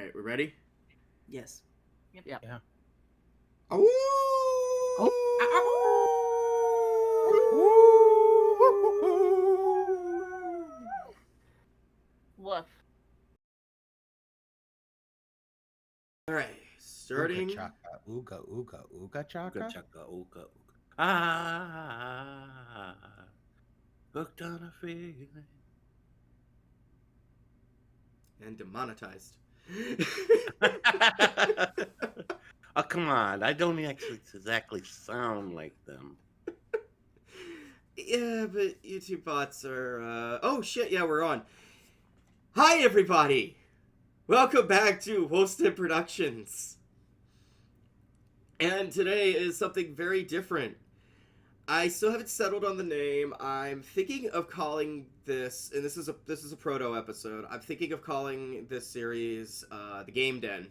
right, we're ready? Yes. Yep. Yeah. Oh! Woof. All right, starting. Ooga chaka, ooga chaka. Ooga chaka, ooga, ooga. Ah, hooked on a feeling. And demonetized. Oh, come on. I don't actually exactly sound like them. Yeah, but YouTube bots are. Oh shit! Yeah, we're on. Hi, everybody. Welcome back to Hosted Productions. And today is something very different. I still haven't settled on the name. I'm thinking of calling this, and this is a proto episode. I'm thinking of calling this series the Game Den,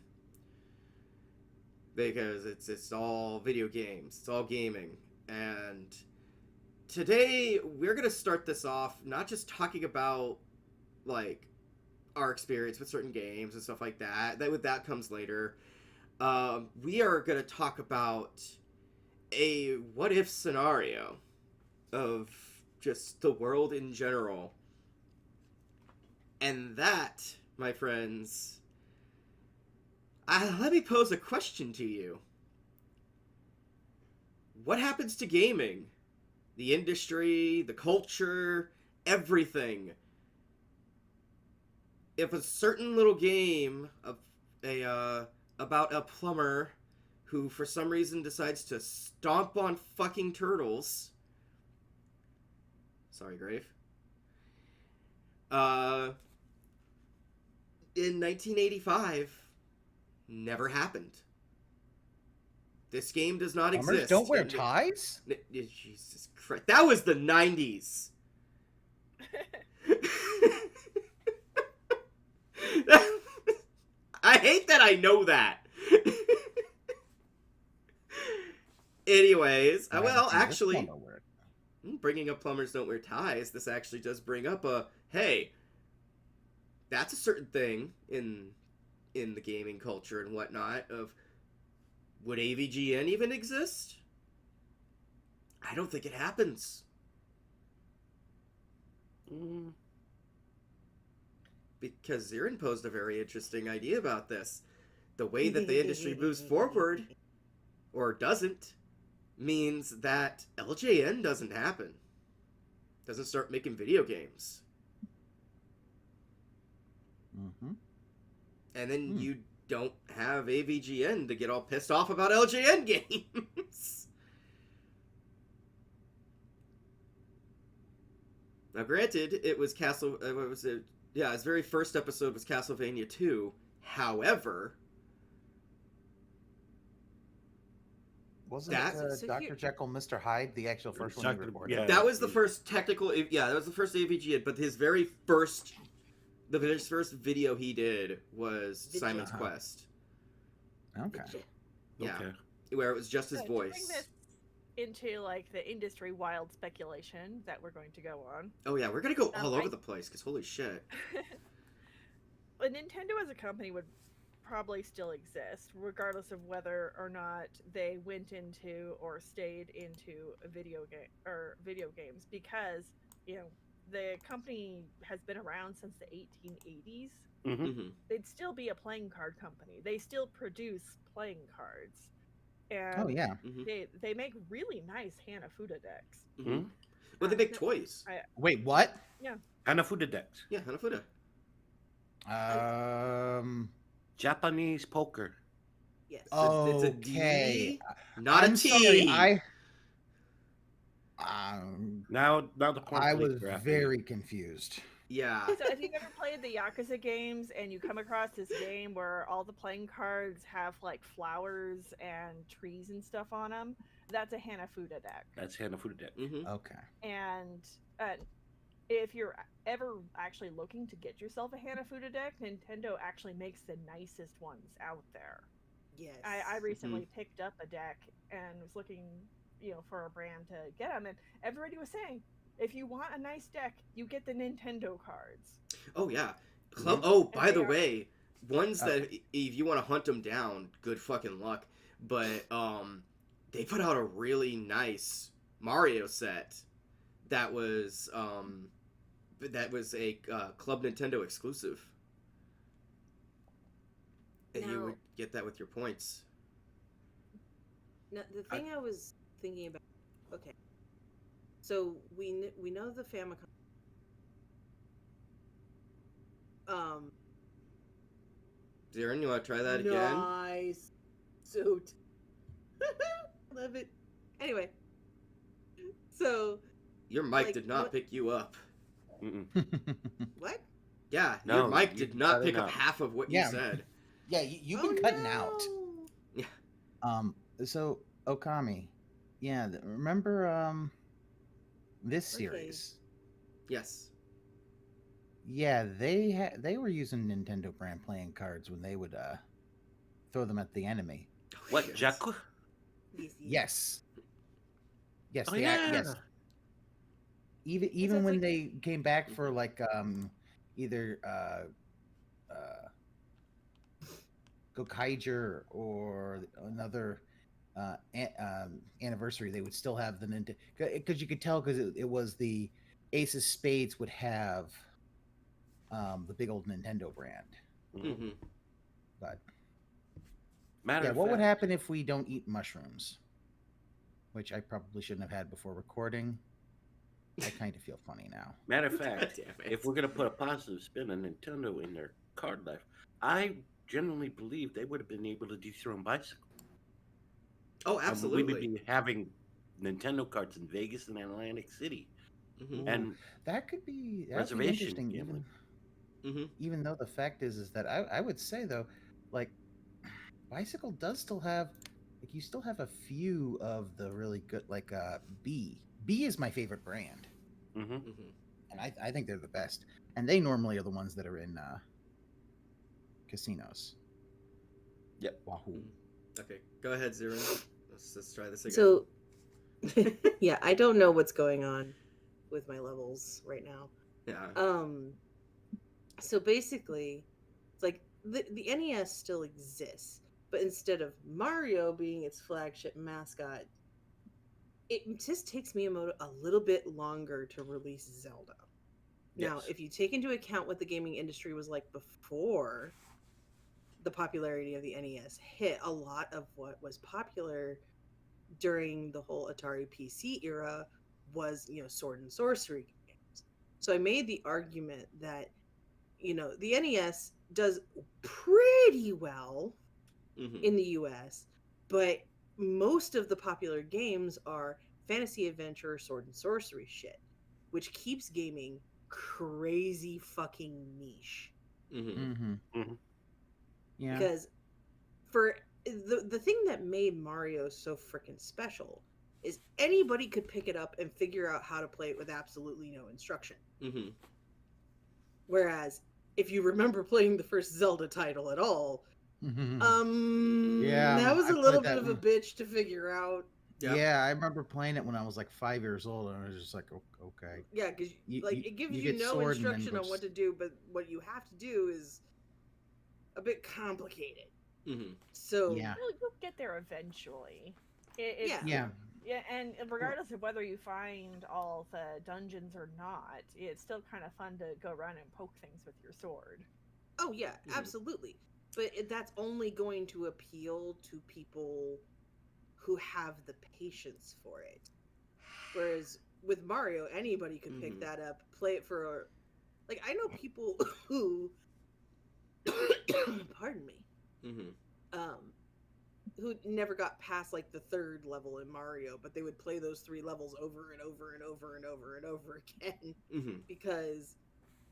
because it's all video games. It's all gaming, and today we're gonna start this off not just talking about like our experience with certain games and stuff like that. That comes later. We are gonna talk about a what if scenario of just the world in general. And that, my friends, let me pose a question to you. What happens to gaming? The industry, the culture, everything. If a certain little game of about a plumber who for some reason decides to stomp on fucking turtles. Sorry, Grave. In 1985, never happened. This game does not Plumbers exist. don't wear ties? Jesus Christ. That was the 90s. I hate that I know that. Anyways, well, actually, bringing up plumbers don't wear ties, this actually does bring up hey, that's a certain thing in the gaming culture and whatnot of, would AVGN even exist? I don't think it happens. Because Xeiren posed a very interesting idea about this. The way that the industry moves forward, or doesn't, means that LJN doesn't happen. Doesn't start making video games. Mm-hmm. And then you don't have AVGN to get all pissed off about LJN games. Now, granted, it was his very first episode was Castlevania 2. However, wasn't Dr. Jekyll, Mr. Hyde the actual first one he recorded? Yeah. that was the first technical. Yeah, that was the first AVGN. But his very first, the first video he did was Simon's Quest. Okay. Yeah, Okay. where it was just his To bring voice. this into like the industry wild speculation that we're going to go on. Oh yeah, we're gonna go all over the place because holy shit. But Nintendo as a company would probably still exist, regardless of whether or not they went into or stayed into a video games, because the company has been around since the 1880s. Mm-hmm. Mm-hmm. They'd still be a playing card company. They still produce playing cards. And Oh, yeah. they make really nice Hanafuda decks. Mm-hmm. Well, they make toys. Wait, what? Yeah. Hanafuda decks. Yeah, Hanafuda. Japanese poker. Yes. Okay. It's a D, not I'm a T. sorry, Now the point. I was very confused. Yeah. So if you've ever played the Yakuza games and you come across this game where all the playing cards have like flowers and trees and stuff on them, that's a Hanafuda deck. That's Hanafuda deck. Mm-hmm. Okay. And if you're ever actually looking to get yourself a Hanafuda deck, Nintendo actually makes the nicest ones out there. Yes. I recently picked up a deck and was looking, for a brand to get them, and everybody was saying, if you want a nice deck, you get the Nintendo cards. Oh yeah. Mm-hmm. Oh, by the way, ones that if you want to hunt them down, good fucking luck. But they put out a really nice Mario set that was a Club Nintendo exclusive, and you Now- would get that with your points. Now, the thing I was thinking about. Okay, so we know the Famicom. Xeiren, you want to try that again? Nice suit. Love it. Anyway, so Your mic Like, did not what- pick you up. Mm-mm. what? Yeah, No, your mic you did not cut pick it up out. half of what Yeah. you said. Yeah, you've been Oh, cutting out. no. So Ookami, yeah, remember this Okay. series? Yes. Yeah, they were using Nintendo brand playing cards when they would throw them at the enemy. What, Yes. Jaku? Yes. Yes, Oh, yes. yeah. Even sounds when like- they came back for like either Gokaiger or another anniversary, they would still have the Nintendo, because you could tell because it was the Ace of Spades would have the big old Nintendo brand. Mm-hmm. But Matter yeah, of what would fact, happen if we don't eat mushrooms? Which I probably shouldn't have had before recording. I kind of feel funny now. Matter of fact, Damn it. if we're gonna put a positive spin on Nintendo in their card life, I genuinely believe they would have been able to dethrone Bicycle. Oh, And absolutely. we would be having Nintendo cards in Vegas and Atlantic City, Mm-hmm. and That could be Reservation interesting. gambling. Mm-hmm. Even though the fact is that I would say though, like Bicycle does still have, like, you still have a few of the really good, like B. B is my favorite brand, hmm Mm-hmm. and I think they're the best. And they normally are the ones that are in casinos. Yep. Wahoo. Okay, go ahead, Xeiren. Let's try this again. So, yeah, I don't know what's going on with my levels right now. yeah. So basically, it's like the NES still exists, but instead of Mario being its flagship mascot, it just takes Miyamoto a little bit longer to release Zelda. Now, Yes. if you take into account what the gaming industry was like before the popularity of the NES hit, a lot of what was popular during the whole Atari PC era was, sword and sorcery games. So I made the argument that, the NES does pretty well Mm-hmm. in the US, but most of the popular games are fantasy adventure, sword and sorcery shit, which keeps gaming crazy fucking niche. Mm-hmm. Mm-hmm. Mhm. Yeah. Because for the thing that made Mario so freaking special is anybody could pick it up and figure out how to play it with absolutely no instruction. Mm-hmm. Whereas if you remember playing the first Zelda title at all, Yeah, that was I a played little that bit of a one. bitch to figure out. Yeah. Yeah, I remember playing it when I was like 5 years old, and I was just like, okay. Yeah, because it gives you you get no sword and then instruction on goes- what to do, but what you have to do is a bit complicated. Mm-hmm. So Yeah. You'll get there eventually. Yeah. Yeah. Yeah, and regardless of whether you find all the dungeons or not, it's still kind of fun to go around and poke things with your sword. Oh yeah, Mhm. absolutely. But that's only going to appeal to people who have the patience for it. Whereas with Mario, anybody could pick Mhm. that up, play it for like I know people who pardon me, Mm-hmm. who never got past like the third level in Mario, but they would play those 3 levels over and over and over and over and over again Mm-hmm. because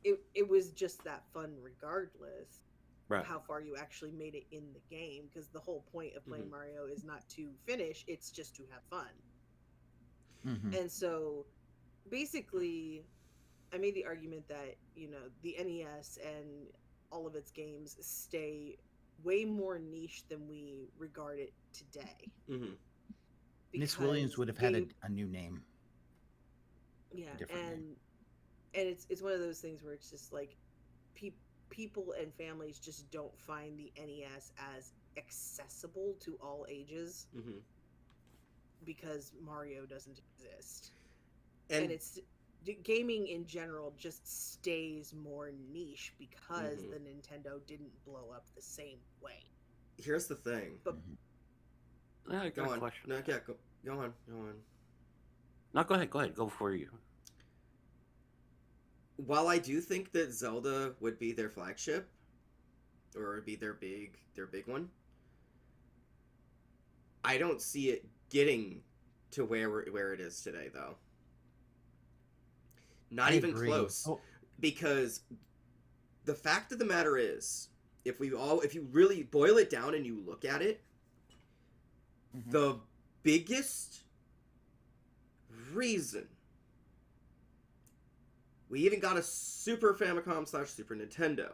it was just that fun regardless. Right. How far you actually made it in the game, because the whole point of playing Mhm. Mario is not to finish, it's just to have fun. Mhm. And so basically I made the argument that the NES and all of its games stay way more niche than we regard it today. Mm-hmm. Miss Williams Because would have had game- a new name. yeah, different and it's one of those things where it's just like people and families just don't find the NES as accessible to all ages Mm-hmm. because Mario doesn't exist. And, And it's gaming in general just stays more niche because Mhm. the Nintendo didn't blow up the same way. here's the thing. But I Go got a on. question. No, yeah, go on. Go on. No, go ahead. Go for you. While I do think that Zelda would be their flagship, or would be their big one, I don't see it getting to where it is today, though. Not I even agree. close. Oh, Because the fact of the matter is, if you really boil it down and you look at it, mhm. the biggest reason we even got a Super Famicom / Super Nintendo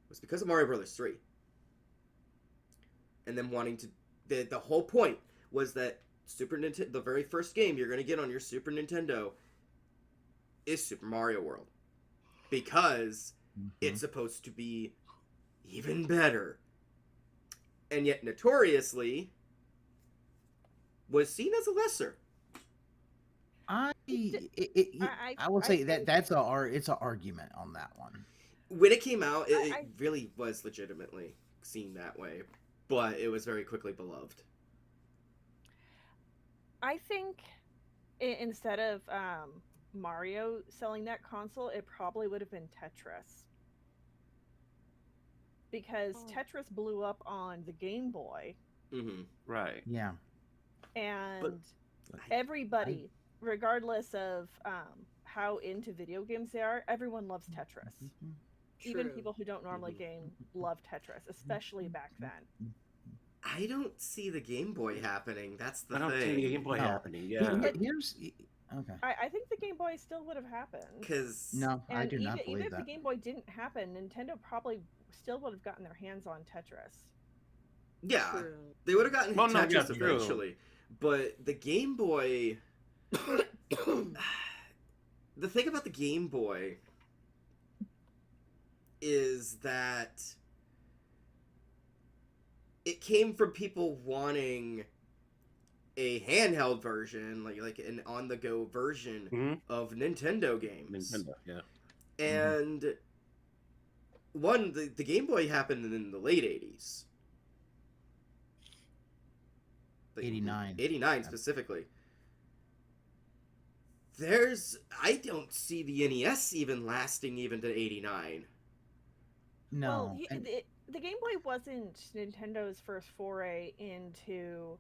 was because of Mario Brothers 3. And then wanting to... The whole point was that Super Nintendo, the very first game you're going to get on your Super Nintendo is Super Mario World. Because it's supposed to be even better. And yet, notoriously, was seen as a lesser. I I will say think- that's it's an argument on that one. When it came out, it I- really was legitimately seen that way. But it was very quickly beloved. I think instead of Mario selling that console, it probably would have been Tetris. Because Oh. Tetris blew up on the Game Boy, Mm-hmm. Right. Yeah. and everybody, regardless of how into video games they are, everyone loves Tetris. Mhm. Even True. people who don't normally game love Tetris, especially back then. I don't see the Game Boy happening. That's the I don't thing. see the Game Boy No. happening. Yeah. Here's okay. I think the Game Boy still would have happened. Because No, I And do even, not even believe if that. the Game Boy didn't happen, Nintendo probably still would have gotten their hands on Tetris. yeah, True. they would have gotten Well, no, Tetris yeah, true. eventually. But the Game Boy... the thing about the Game Boy is that it came from people wanting a handheld version, like an on-the-go version Mhm. of Nintendo games. Nintendo. Yeah. And the Game Boy happened in the late 80s. 89. 89 specifically. I don't see the NES even lasting even to 89. No. Well, and- the Game Boy wasn't Nintendo's first foray into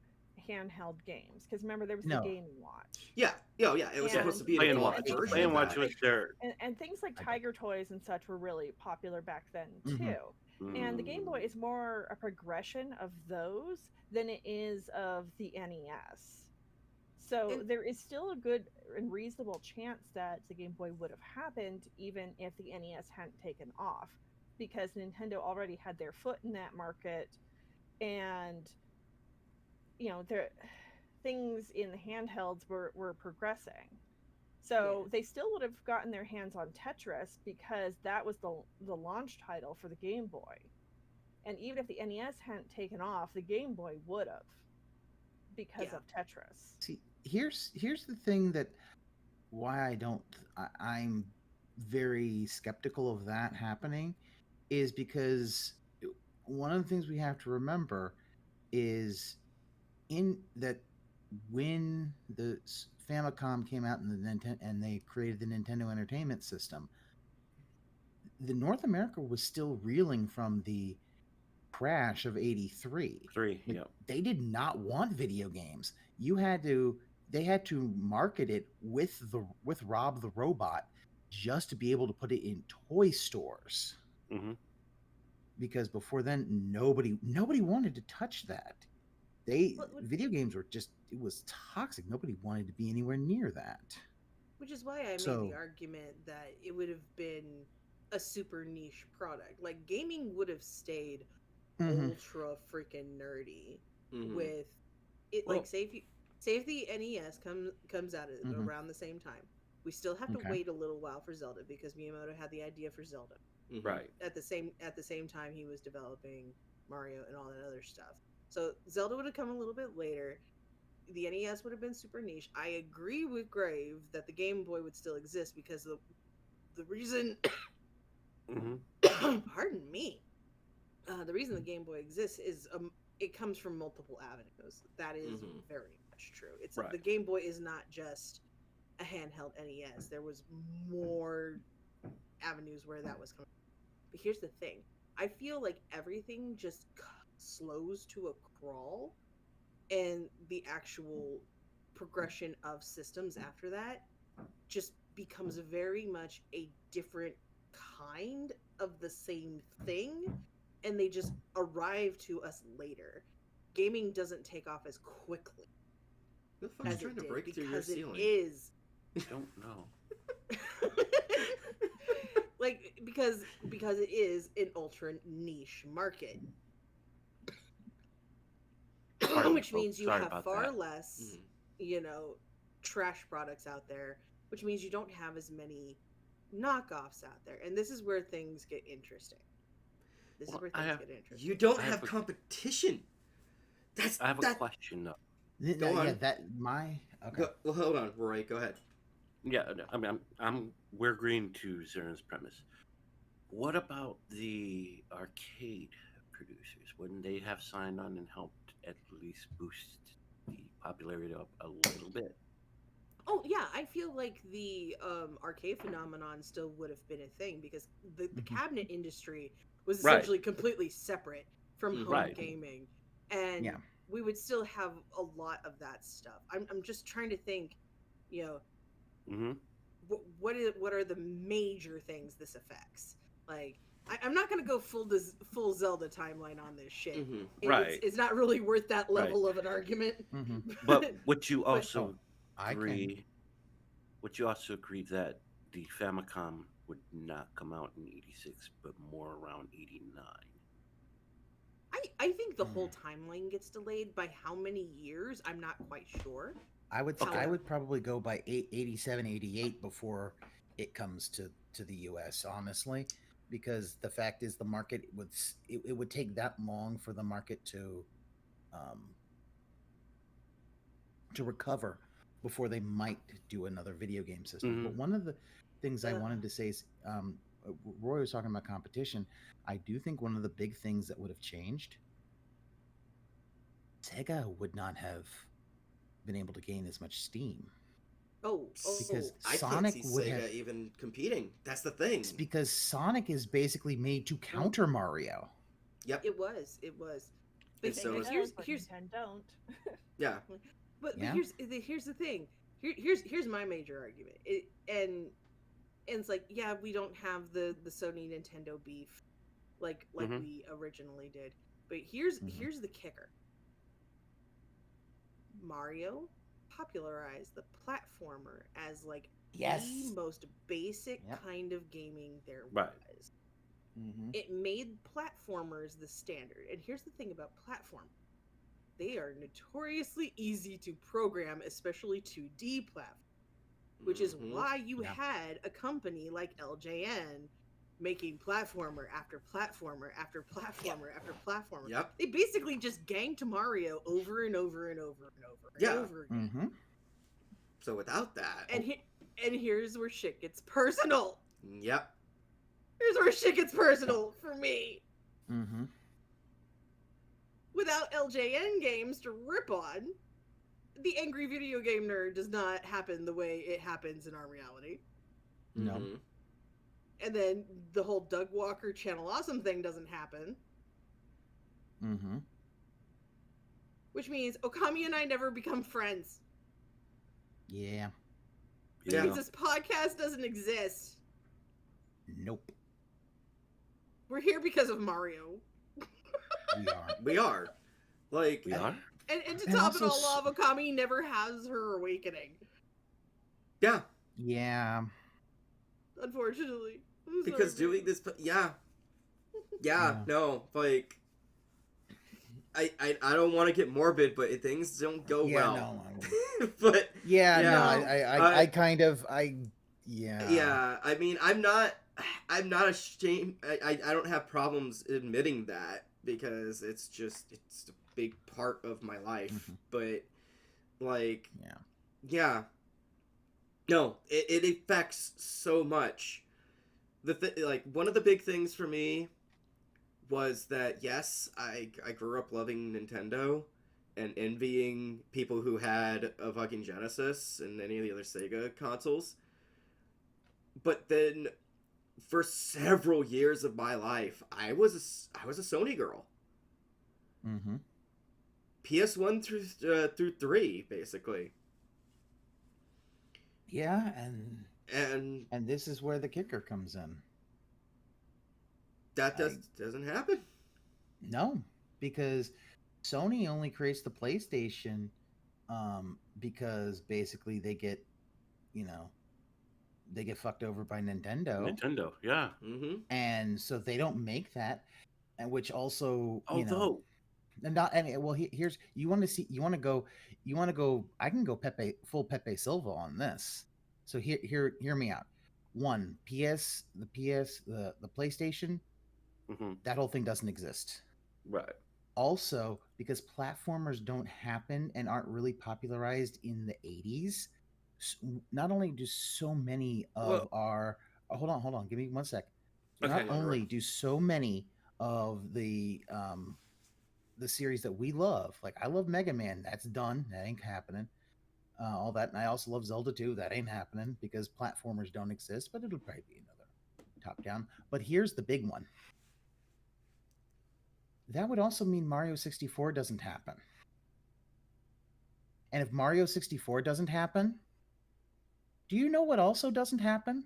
handheld games. Because remember, there was No. the Game & Watch. Yeah, it was Yeah. supposed to be Play an and evolved watch. version Play and of watch that. was their. And things like I got Tiger Toys and such were really popular back then, too. Mhm. And the Game Boy is more a progression of those than it is of the NES. So And- there is still a good and reasonable chance that the Game Boy would have happened even if the NES hadn't taken off, because Nintendo already had their foot in that market, and their things in the handhelds were progressing. So Yeah. they still would have gotten their hands on Tetris because that was the launch title for the Game Boy. And even if the NES hadn't taken off, the Game Boy would have, because Yeah. of Tetris. See, here's the thing that why I'm very skeptical of that happening is because one of the things we have to remember is in that when the Famicom came out in the Nintendo and they created the Nintendo Entertainment System, the North America was still reeling from the crash of 83. Like, Yeah. they did not want video games. They had to market it with Rob the Robot just to be able to put it in toy stores. Mm-hmm. Because before then nobody wanted to touch that. Video games were just, it was toxic. Nobody wanted to be anywhere near that. Which is why I made So- the argument that it would have been a super niche product. Like, gaming would have stayed Mhm. ultra freaking nerdy Mhm. with it. Well- Like, say if the NES comes out at Mhm. around the same time, We still have to Okay. wait a little while for Zelda because Miyamoto had the idea for Zelda. Mhm. Right. At the same time he was developing Mario and all that other stuff. So Zelda would have come a little bit later. The NES would have been super niche. I agree with Grave that the Game Boy would still exist because the reason Hmm. pardon me, the reason the Game Boy exists is it comes from multiple avenues. That is Mhm. very much true. It's Right. the Game Boy is not just a handheld NES. There was more avenues where that was coming. But here's the thing: I feel like everything just slows to a crawl, and the actual progression of systems after that just becomes very much a different kind of the same thing, and they just arrive to us later. Gaming doesn't take off as quickly Who the fuck's as trying it to did break through your because it ceiling? is Don't know. like because it is an ultra niche market. Pardon me, Which means folks. you Sorry have about far that. less, Mhm. trash products out there, which means you don't have as many knockoffs out there. And this is where things get interesting. This Well, is where I things have- get interesting. You don't I have have a- competition. That's I have a that. question though. Go Yeah, on. that my okay. Well, hold on, Roy. Go ahead. Yeah, I mean, we're agreeing to Xeiren's premise. What about the arcade producers? Wouldn't they have signed on and helped at least boost the popularity up a little bit? Oh yeah, I feel like the arcade phenomenon still would have been a thing because the Mhm. cabinet industry was Right. essentially completely separate from home Right. gaming, and Yeah. we would still have a lot of that stuff. I'm just trying to think, you know, Hmm. what are the major things this affects? Like, I'm not gonna go full Zelda timeline on this shit. Mhm. Right. It's not really worth that Right. level of an argument. Mhm. But would you But- also I can. agree? Would you also agree that the Famicom would not come out in '86, but more around '89? I think the whole timeline gets delayed by how many years? I'm not quite sure. I would Okay. I would probably go by 87, 88 before it comes to the US, honestly, because the fact is the market it would take that long for the market to recover before they might do another video game system. But Mhm. one of the things I Ugh. wanted to say is Roy was talking about competition. I do think one of the big things that would have changed, Sega would not have been able to gain as much steam. Because I Sonic can't see would Sega have- even competing. That's the thing. It's because Sonic is basically made to counter Mario. Yep. It was. But And so Sega is- does, but here's Nintendo don't. Yeah. but Yeah. here's the thing. Here's my major argument. And it's like, yeah, we don't have the Sony Nintendo beef like Mhm. we originally did. But here's Mhm. the kicker. Mario popularized the platformer as like Yes. the most basic Yep. kind of gaming there Right. was. Mm-hmm. It made platformers the standard. And here's the thing about platform. They are notoriously easy to program, especially 2D platform, which is Mhm. why you Yeah. had a company like LJN making platformer after platformer after platformer after platformer. Yep. They basically just ganked Mario over and over and over and over and Yeah. over again. Mm-hmm. So without that, And here's where shit gets personal. yep. Here's where shit gets personal for me. Mm-hmm. Without LJN games to rip on, the angry video game nerd does not happen the way it happens in our reality. No. Mhm. And then the whole Doug Walker Channel Awesome thing doesn't happen, Mm-hmm. which means Ookami and I never become friends. Yeah. Which Yeah. means this podcast doesn't exist. Nope. We're here because of Mario. We are. We are. Like, We are. And to And top it also all off, Ookami never has her awakening. yeah, Yeah. Unfortunately. I'm because sorry. doing this, yeah, Yeah. no, like, I don't want to get morbid, but things don't go Yeah. well. No. But Yeah. Yeah. No. I kind of Yeah, I mean, I'm not ashamed. I don't have problems admitting that because it's a big part of my life. Mhm. But like, Yeah. yeah, no, it affects so much. Like one of the big things for me was that yes, I grew up loving Nintendo and envying people who had a fucking Genesis and any of the other Sega consoles. But then for several years of my life, I was a Sony girl. Mm-hmm. PS1 through 3 basically. Yeah, And and this is where the kicker comes in. that doesn't happen. No, because Sony only creates the PlayStation because basically you know, they get fucked over by Nintendo. Nintendo, yeah. Mm-hmm. And so they don't make that, and which also, Although, and not and well, here's you want to go. I can go Pepe Silva on this. So hear me out. One, the PlayStation, mhm, that whole thing doesn't exist. right. Also, because platformers don't happen and aren't really popularized in the 80s, not only do so many of Well, our hold on, give me 1 sec. okay, Not no, only right. do so many of the series that we love, like I love Mega Man, that's done, that ain't happening. All that, and I also love Zelda 2, that ain't happening because platformers don't exist, but it'll probably be another top down. But here's the big one. That would also mean Mario 64 doesn't happen. And if Mario 64 doesn't happen, do you know what also doesn't happen?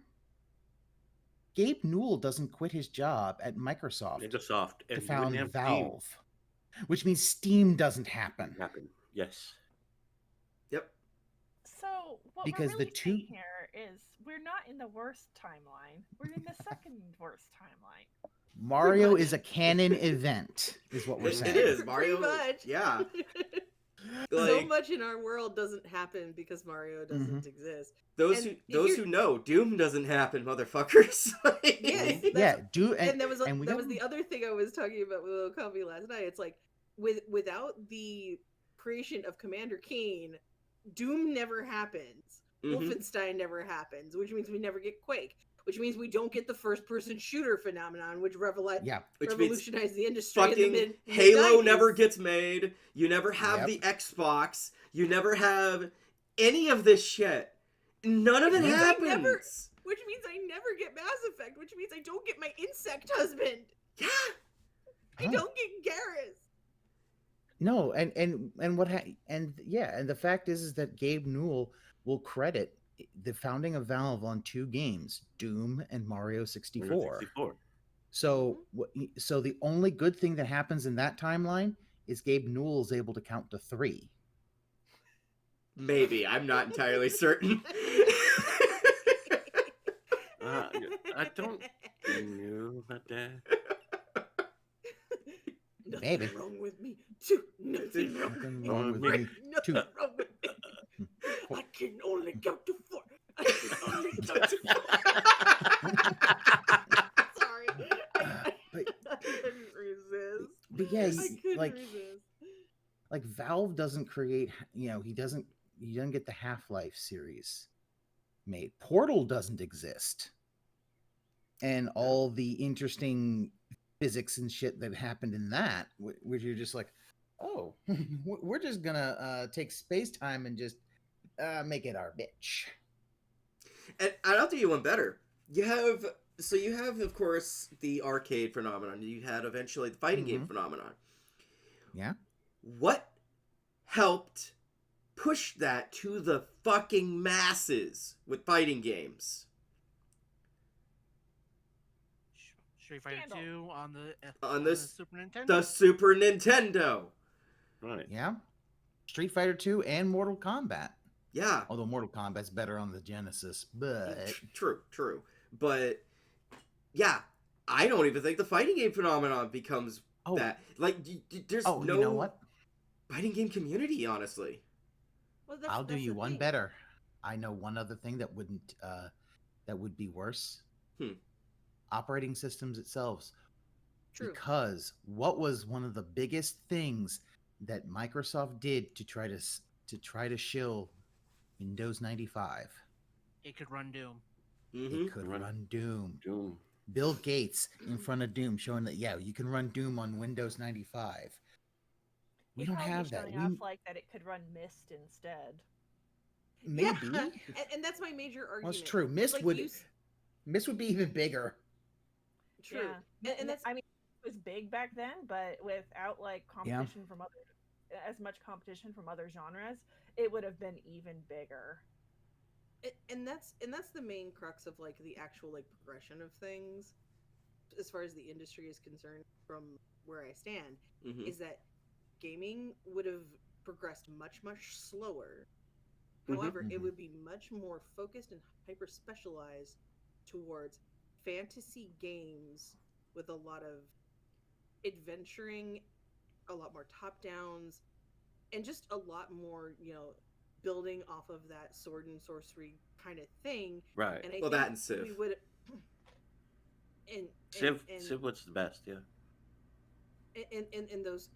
Gabe Newell doesn't quit his job at Microsoft Microsoft, to and you found wouldn't have Steam Valve, which means Steam doesn't happen. happen. Yes. Yep. So what Because we're the really two- saying here is we're not in the worst timeline. We're in the second worst timeline. Mario much. is a canon event, is what we're It saying. is. Pretty Mario- much. yeah. So Like much in our world doesn't happen because Mario doesn't exist. those And who know, Doom doesn't happen, motherfuckers. Like- Yes, Yeah, that's, do and that was we that got- was the other thing I was talking about with Ookami last night. It's like without the creation of Commander Keen, Doom never happens. Mhm. Wolfenstein never happens, which means we never get Quake, which means we don't get the first-person shooter phenomenon, which yeah, Which means revolutionized the industry in the fucking mid Halo mid-90s. never gets made. You never have Yep. the Xbox. You never have any of this shit. None of it Which means I happens. never- Which means I never get Mass Effect, which means I don't get my insect husband. Yeah. I Oh. don't get Garrus. No, and the fact is that Gabe Newell will credit the founding of Valve on 2 games, Doom and Mario 64. 64. So so the only good thing that happens in that timeline is Gabe Newell is able to count to 3. Maybe. I'm not entirely certain. I don't know about that. Nothing Maybe. wrong with me. Too. Nothing wrong with Nothing me. wrong with Right. me. Nothing Two. wrong with me. I can only count to 4. I can only count to 4. Sorry. I couldn't resist. But yeah, I couldn't like resist. like Valve doesn't create, he doesn't get the Half-Life series made. Portal doesn't exist. And all the interesting physics and shit that happened in that, which you're just like, oh, we're just gonna take space-time and just make it our bitch. And I'll do you one better. You have, of course, the arcade phenomenon. You had eventually the fighting game phenomenon. Yeah. What helped push that to the fucking masses with fighting games? Street Fighter Scandal. 2 on On the the Super Nintendo. The Super Nintendo. Right. Yeah. Street Fighter 2 and Mortal Kombat. Yeah. Although Mortal Kombat's better on the Genesis, but True. But yeah, I don't even think the fighting game phenomenon becomes that. Like, there's no you know what? fighting game community, honestly. Well, I'll do that's you the one thing. better. I know one other thing that wouldn't that would be worse? Hmm. Operating systems itself. True. Because what was one of the biggest things that Microsoft did to try to shill Windows 95? It could run Doom. Mm-hmm. It could run Doom. Doom. Bill Gates in front of Doom showing that, yeah, you can run Doom on Windows 95. We He'd don't probably be have that. showing off like that it could run Mist instead. Maybe. Yeah, and that's my major argument. Well, it's true. Mist Like, would be even bigger. True. Yeah. And that's I mean, it was big back then, but without like competition from as much competition from other genres, it would have been even bigger. and that's the main crux of like the actual like progression of things as far as the industry is concerned from where I stand, Mm-hmm. is that gaming would have progressed much slower. Mhm. However, it Mhm. would be much more focused and hyper specialized towards fantasy games with a lot of adventuring, a lot more top downs, and just a lot more, building off of that sword and sorcery kind of thing. Right. And I Well, think that and Civ. we would Civ was the best, yeah. in those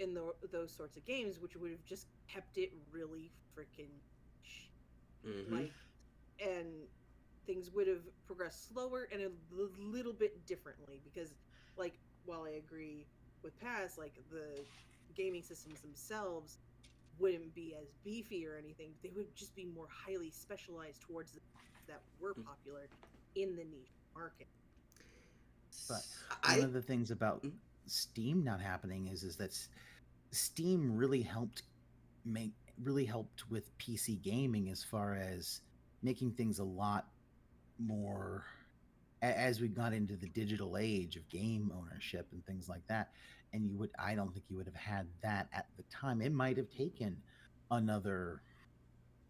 sorts of games, which would have just kept it really freaking Mm-hmm. like, and things would have progressed slower and a little bit differently, because like, while I agree with Pass, like the gaming systems themselves wouldn't be as beefy or anything, they would just be more highly specialized towards that were popular in the niche market. But one of the things about Steam not happening is that Steam really helped with PC gaming as far as making things a lot more as we got into the digital age of game ownership and things like that. And I don't think you would have had that at the time. It might have taken another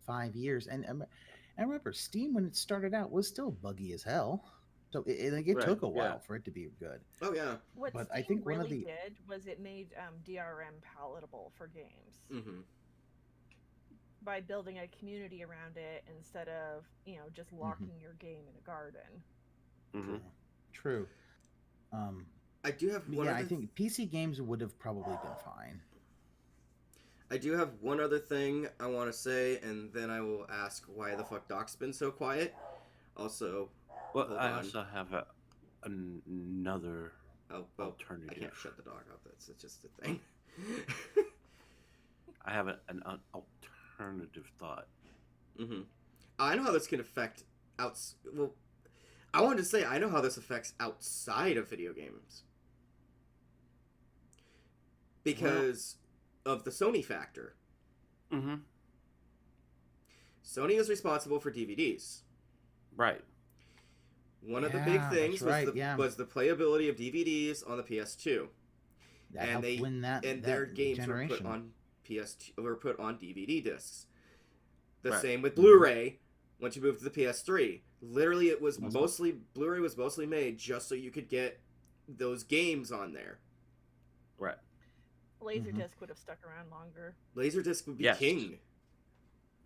5 years. And remember, Steam, when it started out, was still buggy as hell. So it Right, took a while yeah. for it to be good. Oh yeah. What But Steam I think one of really the- did was it made DRM palatable for games Mm-hmm. by building a community around it instead of just locking your game in a garden. Mm-hmm. True. I do have one. I think PC games would have probably been fine. I do have one other thing I want to say, and then I will ask why the fuck Doc's been so quiet. Also, Well, hold I on. also have another Oh, alternative. I can't shut the dog up. That's just a thing. I have an alternative thought. Mm-hmm. I know how this can affect Well, I wanted to say I know how this affects outside of video games because of the Sony factor. Mm-hmm. Sony is responsible for DVDs. Right. One of the big Yeah, things that's right, was the playability of DVDs on the PS2. That helped win that their games generation. were put on put on DVD discs. The Right. same with Blu-ray. Once you moved to the PS3, literally it was Blu-ray was mostly made just so you could get those games on there. Right. Laserdisc would have stuck around longer. Laserdisc would be Yes. king.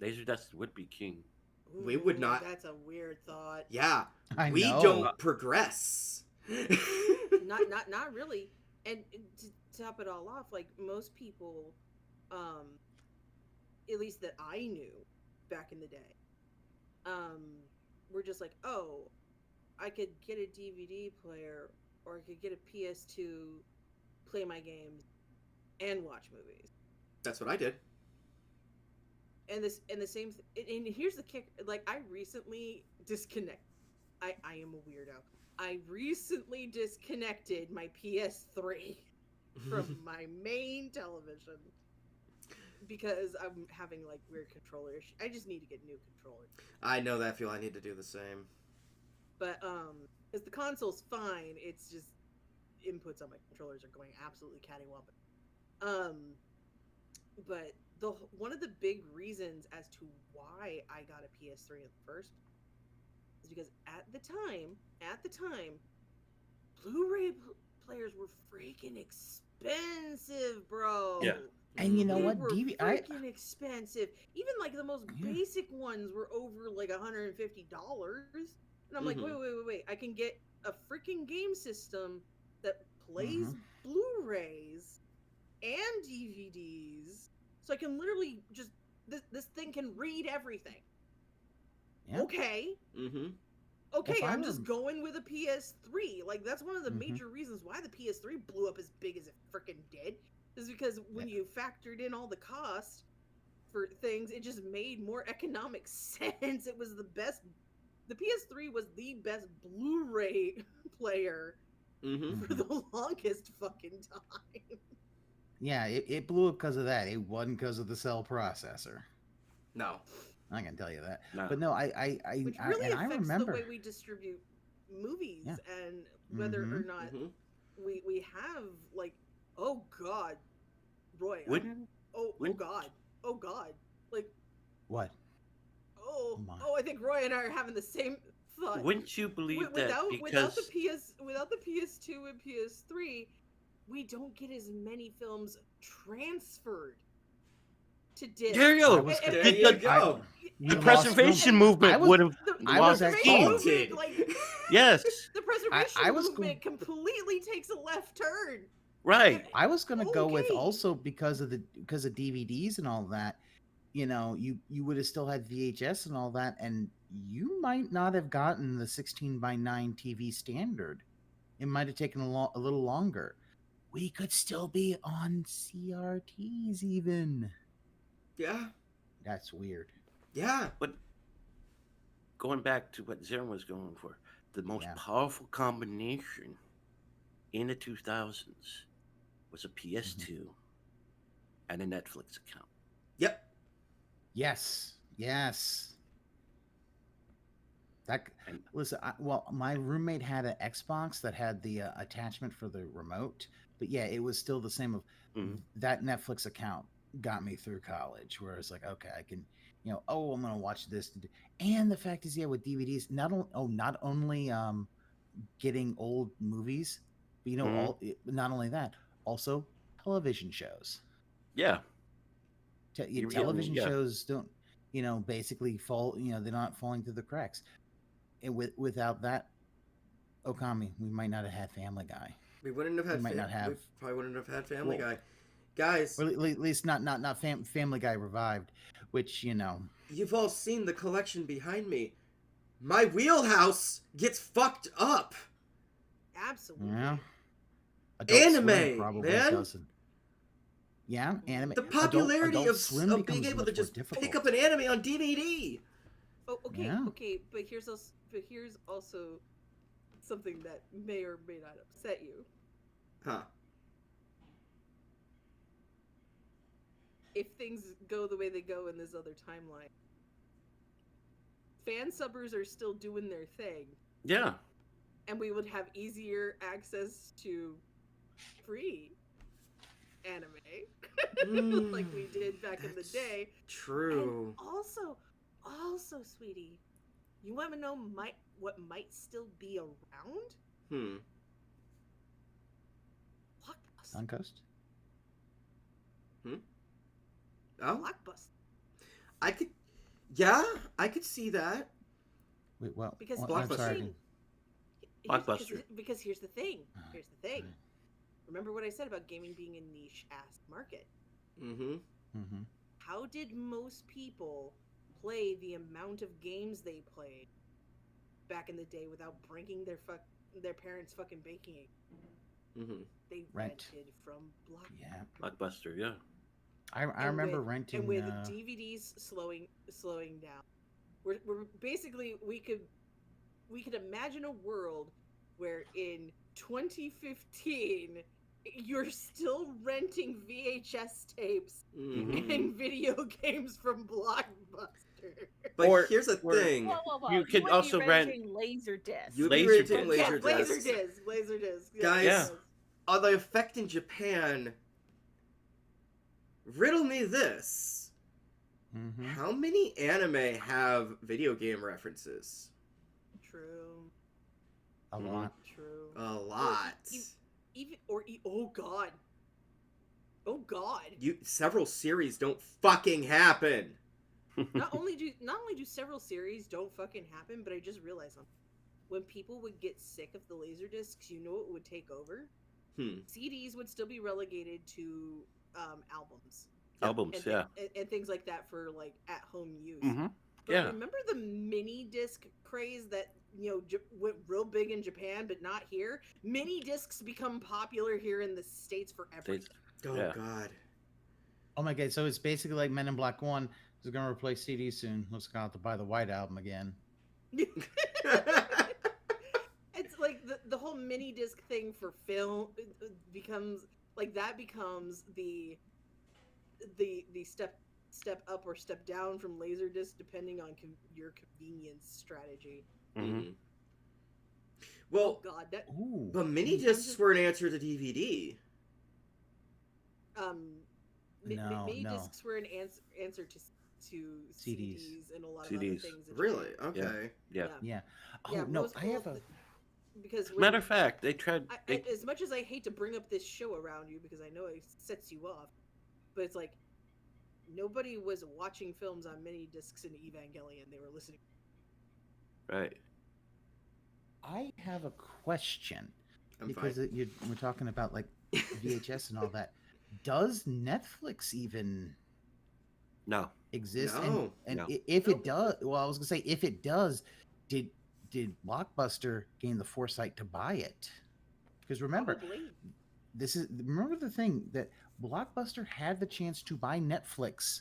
Laserdisc would be king. We would not- That's a weird thought. Yeah, I we know. don't progress. Not really. And to top it all off, like most people, at least that I knew back in the day, were just like, oh, I could get a DVD player or I could get a PS2, play my games, and watch movies. That's what I did. And the same and here's the kick, like I recently I am a weirdo. I recently disconnected my PS3 from my main television because I'm having like weird controller issues. I just need to get new controllers. I know that feel. I need to do the same. But because the console's fine, it's just inputs on my controllers are going absolutely cattywampus. But one of the big reasons as to why I got a PS3 at first is because at the time, Blu-ray players were freaking expensive, bro. Yeah. And you know They what? were DV freaking expensive. Even like the most Yeah. basic ones were over like $150. And I'm like, Mhm. wait. I can get a freaking game system that plays Blu-rays and DVDs. So I can literally just this thing can read everything. Yeah. Okay. Mm-hmm. Okay, If I I'm just rem- going with a PS3. Like that's one of the Mhm. major reasons why the PS3 blew up as big as it freaking did. Is because when you factored in all the cost for things, it just made more economic sense. It was the best. The PS3 was the best Blu-ray player Mm-hmm. for the longest fucking time. Yeah, it blew up because of that. It wasn't because of the cell processor. No. I can tell you that. No. But no, I Which really and I affects remember. the way we distribute movies Yeah. and whether or Mhm. not Mm-hmm. we have like, oh god, Roy, Wouldn't oh wouldn't- god, like What? oh my. I think Roy and I are having the same thought. wouldn't you believe that Without the because PS2 and PS3, we don't get as many films transferred to disc. there you I go. was There The- you the- go. You The lost preservation me. movement I was- would have I was lost actually- steam. Halted. like Yes, the preservation I was movement completely takes a left turn. right. I was gonna go with Okay. also because of DVDs and all that. You know, you would have still had VHS and all that, and you might not have gotten the 16:9 TV standard. It might have taken a little longer. We could still be on CRTs even. Yeah. That's weird. Yeah. But going back to what Xeiren was going for, the most Yeah. powerful combination in the 2000s was a PS2 and a Netflix account. Yep. Yes. That And- listen. My roommate had an Xbox that had the attachment for the remote, but yeah, it was still the same. Of Mhm. that Netflix account got me through college, where it's like, okay, I can, I'm gonna watch this, and the fact is, yeah, with DVDs, not only getting old movies, but not only that, also television shows. Yeah, Television yeah. shows don't, basically fall. They're not falling through the cracks. And without that, Okami, we might not have had Family Guy. We wouldn't have had. We might not have. We probably wouldn't have had Family Well- Guy. Guys, Or at least not Family Guy revived, which you've all seen the collection behind me. My wheelhouse gets fucked up. Absolutely. yeah. Anime, probably man. doesn't. Yeah, anime. The popularity Adult of Swim being becomes able much to more just difficult. pick up an anime on DVD. Oh, okay, Yeah. okay, but here's also something that may or may not upset you. Huh. If things go the way they go in this other timeline, fan subbers are still doing their thing, Yeah. and we would have easier access to free anime, like we did back in the That's day. True. And also, sweetie, you want to know what might still be around? Blockbuster. Suncoast. Oh, Blockbuster. I could see that. Wait, well, Because I'm Blockbuster. sorry. Blockbuster. Because here's the thing. Here's the thing. Right. Remember what I said about gaming being a niche ass market? Mm-hmm. Mm-hmm. How did most people play the amount of games they played back in the day without breaking their parents' fucking banking? Mm-hmm. They Rent. rented from Blockbuster. Yeah, Blockbuster, yeah. I And remember with- renting. And with DVDs slowing down, we're basically we could imagine a world where in 2015 you're still renting VHS tapes Mm-hmm. and video games from Blockbuster. But Or- here's the or- thing. Whoa. You could would be also rent- renting laser discs. You'd be Laser renting discs. laser discs. Laserdisc. Guys, Yeah. On the effect in Japan, riddle me this. Mhm. How many anime have video game references? True. A Mhm. lot. True. A lot. Oh god. Oh god. Several series don't fucking happen. Not only do several series don't fucking happen, but I just realized something. when people would get sick of the laser discs, you know what would take over? Hmm. CDs would still be relegated to albums Albums, yeah. and things like that for like at home use. Mm-hmm. But Yeah. remember the mini disc craze that went real big in Japan, but not here. Mini discs become popular here in the States for everything. Oh Yeah. God. Oh my god! So it's basically like Men in Black 1 is going to replace CD soon. Looks like I'll have to buy the White Album again. It's like the whole mini disc thing for film becomes the step up or step down from Laserdisc depending on your convenience strategy. Mm-hmm. Well, Oh God, that Ooh. but mini discs were an answer to DVD. mini No. discs were an answer to CDs. CDs and a lot of CDs. other things. that Really? you- Okay. Yeah. Yeah. Oh Yeah, no, most I have people- a. because Matter of fact, they tried. as much as I hate to bring up this show around you because I know it sets you off, but it's like nobody was watching films on mini discs in Evangelion. They were listening. Right. I have a question I'm because fine. we're talking about like VHS and all that. Does Netflix even No. exist? No. And No. if Nope. it does, well, I was gonna say if it does, did Blockbuster gain the foresight to buy it? Because remember, Probably. remember the thing that Blockbuster had the chance to buy Netflix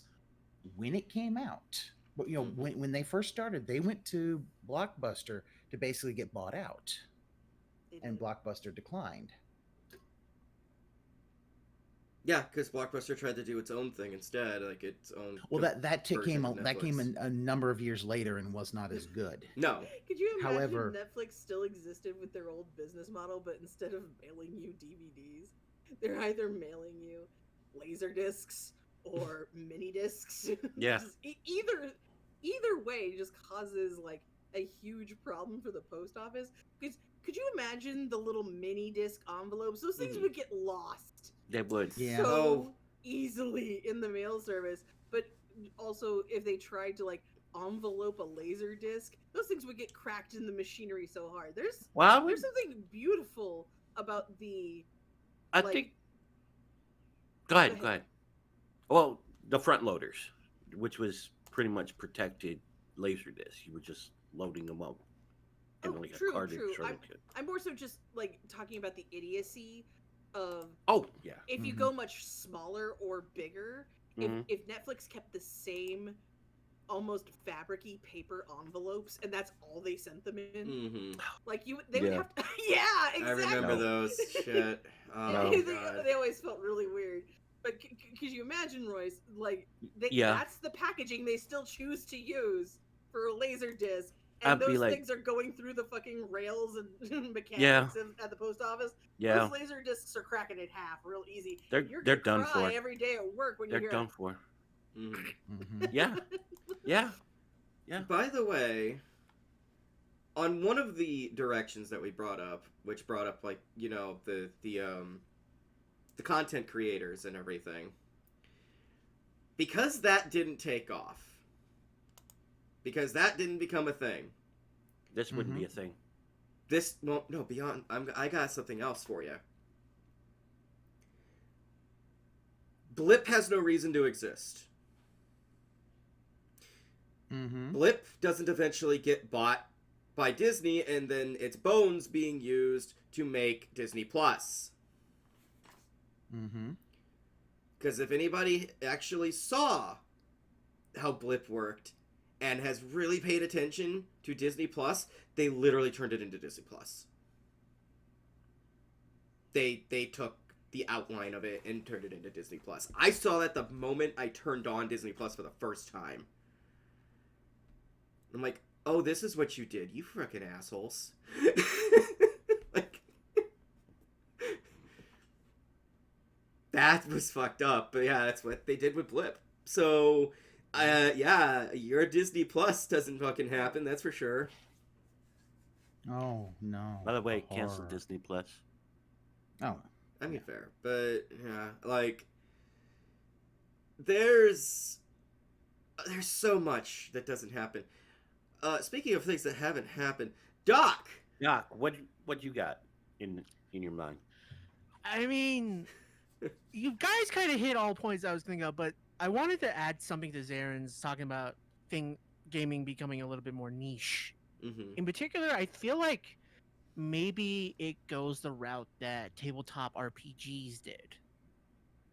when it came out. But when they first started, they went to Blockbuster to basically get bought out, They and did. Blockbuster declined. Yeah, because Blockbuster tried to do its own thing instead, like its own. Well, that version came of that came Netflix. a number of years later and was not as good. No. Could you imagine However- Netflix still existed with their old business model, but instead of mailing you DVDs, they're either mailing you laser discs or mini discs. Yeah. Just either way just causes like a huge problem for the post office. Because could you imagine the little mini disc envelopes? Those things Mhm. would get lost They would. Yeah. so Oh. easily in the mail service. But also, if they tried to like envelope a laser disc, those things would get cracked in the machinery so hard. There's Well, something beautiful about the I like- think. Go ahead. ahead. Go ahead. Well, the front loaders, which was pretty much protected laser discs. You were just loading them up in Oh, like true, a cartridge. true. Sort of kit. I'm more so just like talking about the idiocy of Oh yeah. if you Mhm. go much smaller or bigger. Mhm. If Netflix kept the same almost fabricy paper envelopes and that's all they sent them in, Mm-hmm. like they would Yeah. have to. Yeah, exactly. I remember No. those. Shit. Oh, No. my they, God. they always felt really weird. But could you imagine, Royce? Like, Yeah. that's the packaging they still choose to use for a laser disc, and I'd be those like- things are going through the fucking rails and mechanics Yeah. at the post office. Yeah. Those laser discs are cracking in half real easy. They're You're they're gonna done cry for. every day at work when you They're hear done for. Mhm. Mhm. Yeah. Yeah. Yeah. By the way, on one of the directions that we brought up, which brought up like the content creators and everything, because that didn't take off, because that didn't become a thing. This wouldn't be a thing. This well, no, beyond. I got something else for you. Blip has no reason to exist. Mhm. Blip doesn't eventually get bought by Disney, and then its bones being used to make Disney Plus. Mhm. Because if anybody actually saw how Blip worked and has really paid attention to Disney Plus, they literally turned it into Disney Plus. They took the outline of it and turned it into Disney Plus. I saw that the moment I turned on Disney Plus for the first time. I'm like, oh, this is what you did, you frickin' assholes. Like, that was fucked up, but yeah, that's what they did with Blip. So, yeah, your Disney Plus doesn't fucking happen, that's for sure. Oh no. By the way, The cancel horror. Disney Plus. Oh. I mean, fair, but yeah, like, there's so much that doesn't happen. Speaking of things that haven't happened, Doc. Doc, what you got in your mind? I mean, you guys kind of hit all points I was thinking of, but I wanted to add something to Xeiren's talking about gaming becoming a little bit more niche. Mm-hmm. In particular, I feel like maybe it goes the route that tabletop RPGs did,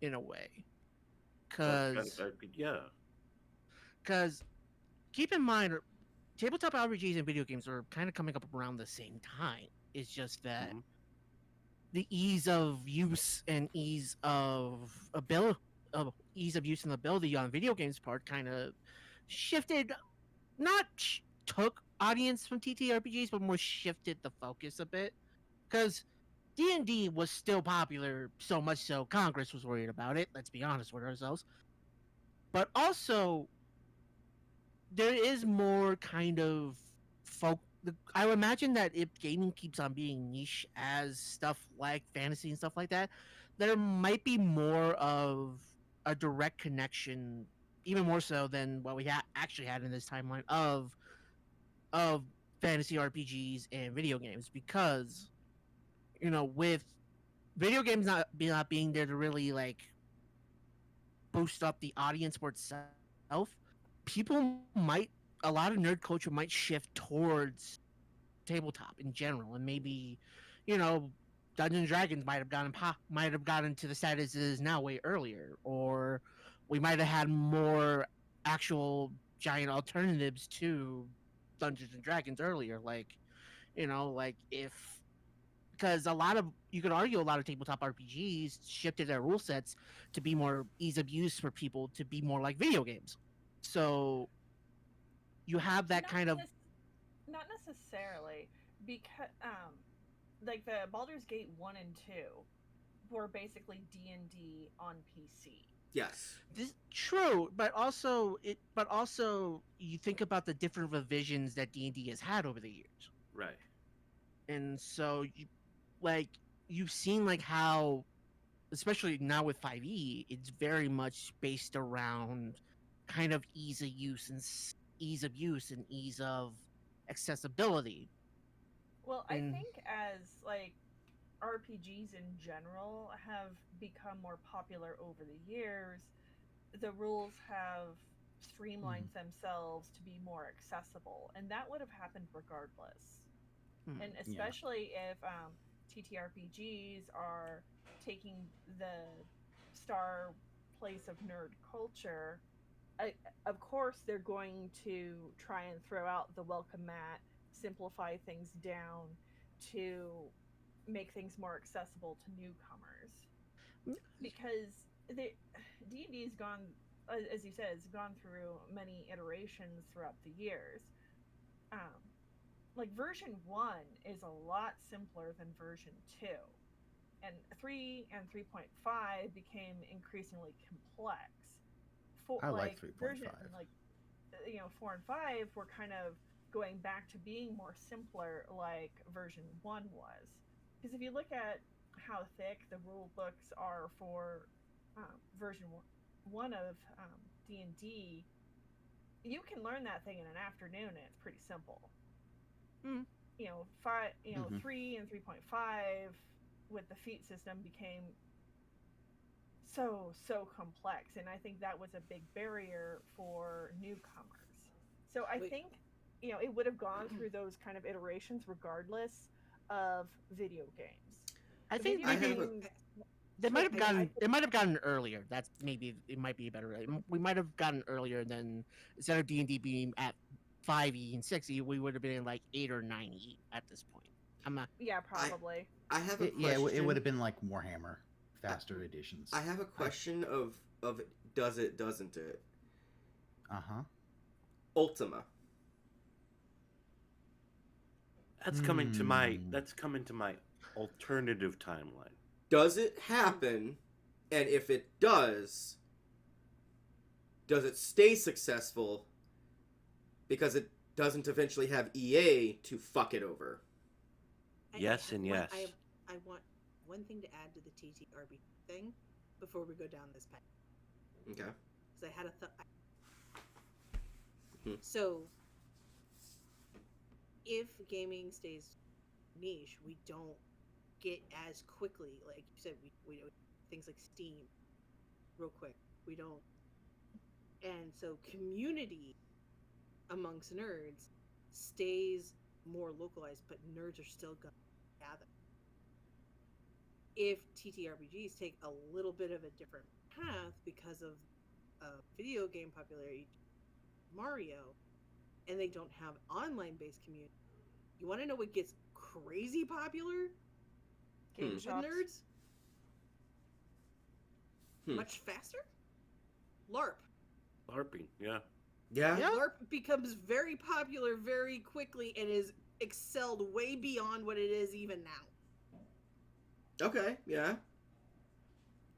in a way. Because Yeah. keep in mind, tabletop RPGs and video games are kind of coming up around the same time. It's just that Mhm. the ease of use and ease of use and ability on video games part kind of shifted, not took audience from TTRPGs, but more shifted the focus a bit. Because D&D was still popular, so much so Congress was worried about it. Let's be honest with ourselves. But also, there is more kind of I would imagine that if gaming keeps on being niche as stuff like fantasy and stuff like that, there might be more of a direct connection, even more so than what we actually had in this timeline of fantasy RPGs and video games, because with video games not being there to really like boost up the audience for itself, people might a lot of nerd culture might shift towards tabletop in general, and maybe Dungeons and Dragons might have gotten to the status it is now way earlier, or we might have had more actual giant alternatives to Dungeons and Dragons earlier, like if because you could argue a lot of tabletop RPGs shifted their rule sets to be more ease of use for people, to be more like video games. So you have that kind of Not necessarily, because like the Baldur's Gate 1 and 2 were basically D&D on PC. Yes. true, but also you think about the different revisions that D&D has had over the years. Right. And so you've seen like how, especially now with 5e, it's very much based around kind of ease of use and ease of accessibility. Well, I And think as like RPGs in general have become more popular over the years, the rules have streamlined themselves to be more accessible, and that would have happened regardless. And especially if TTRPGs are taking the star place of nerd culture, of course they're going to try and throw out the welcome mat, simplify things down to make things more accessible to newcomers. Because D&D has gone, as you said, it's gone through many iterations throughout the years. Like version 1 is a lot simpler than version 2, and 3 and 3.5 became increasingly complex. I like 3.5. Version, like 4 and 5 were kind of going back to being more simpler, like version 1 was. Because if you look at how thick the rule books are for version 1 of D&D, you can learn that thing in an afternoon, and it's pretty simple. Mm. 3 and 3.5 with the feat system became so complex, and I think that was a big barrier for newcomers. So I think it would have gone through those kind of iterations regardless of video games. I think they might have gotten earlier. That's maybe it might be better. We might have gotten earlier than, instead of D&D being at 5e and 6e, we would have been in like 8 or 9e at this point. I'm not. Yeah, probably. I have a question. Yeah, it would have been like Warhammer, faster editions. I have a question of does it, doesn't it? Ultima. That's coming to my alternative timeline. Does it happen? And if it does it stay successful because it doesn't eventually have EA to fuck it over? Yes and yes. I want one thing to add to the TTRB thing before we go down this path. Okay. Because I had a thought. So, if gaming stays niche, we don't get as quickly, like you said, we do things like Steam real quick. We don't, and so community amongst nerds stays more localized, but nerds are still gonna gather. If TTRPGs take a little bit of a different path because of video game popularity, Mario, and they don't have online-based community, you want to know what gets crazy popular? Game With shops. nerds? Much faster? LARP. LARPing, yeah. Yeah. Yeah. LARP becomes very popular very quickly and is excelled way beyond what it is even now. Okay. Yeah.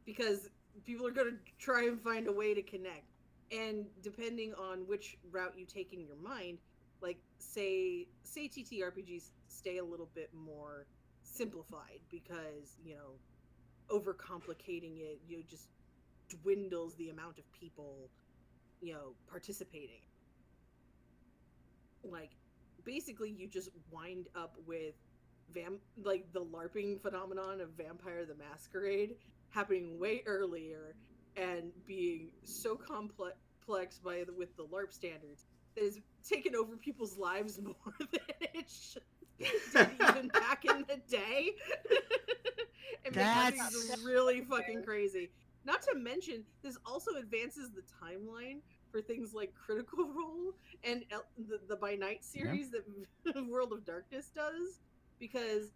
Because people are going to try and find a way to connect. And depending on which route you take in your mind, like say TTRPGs stay a little bit more simplified because, overcomplicating it, just dwindles the amount of people, participating. Like, basically you just wind up with like the LARPing phenomenon of Vampire the Masquerade happening way earlier and being so complex with the LARP standards that is taken over people's lives more than it did even back in the day. And makes things really fucking crazy. Not to mention, this also advances the timeline for things like Critical Role and the By Night series that World of Darkness does, because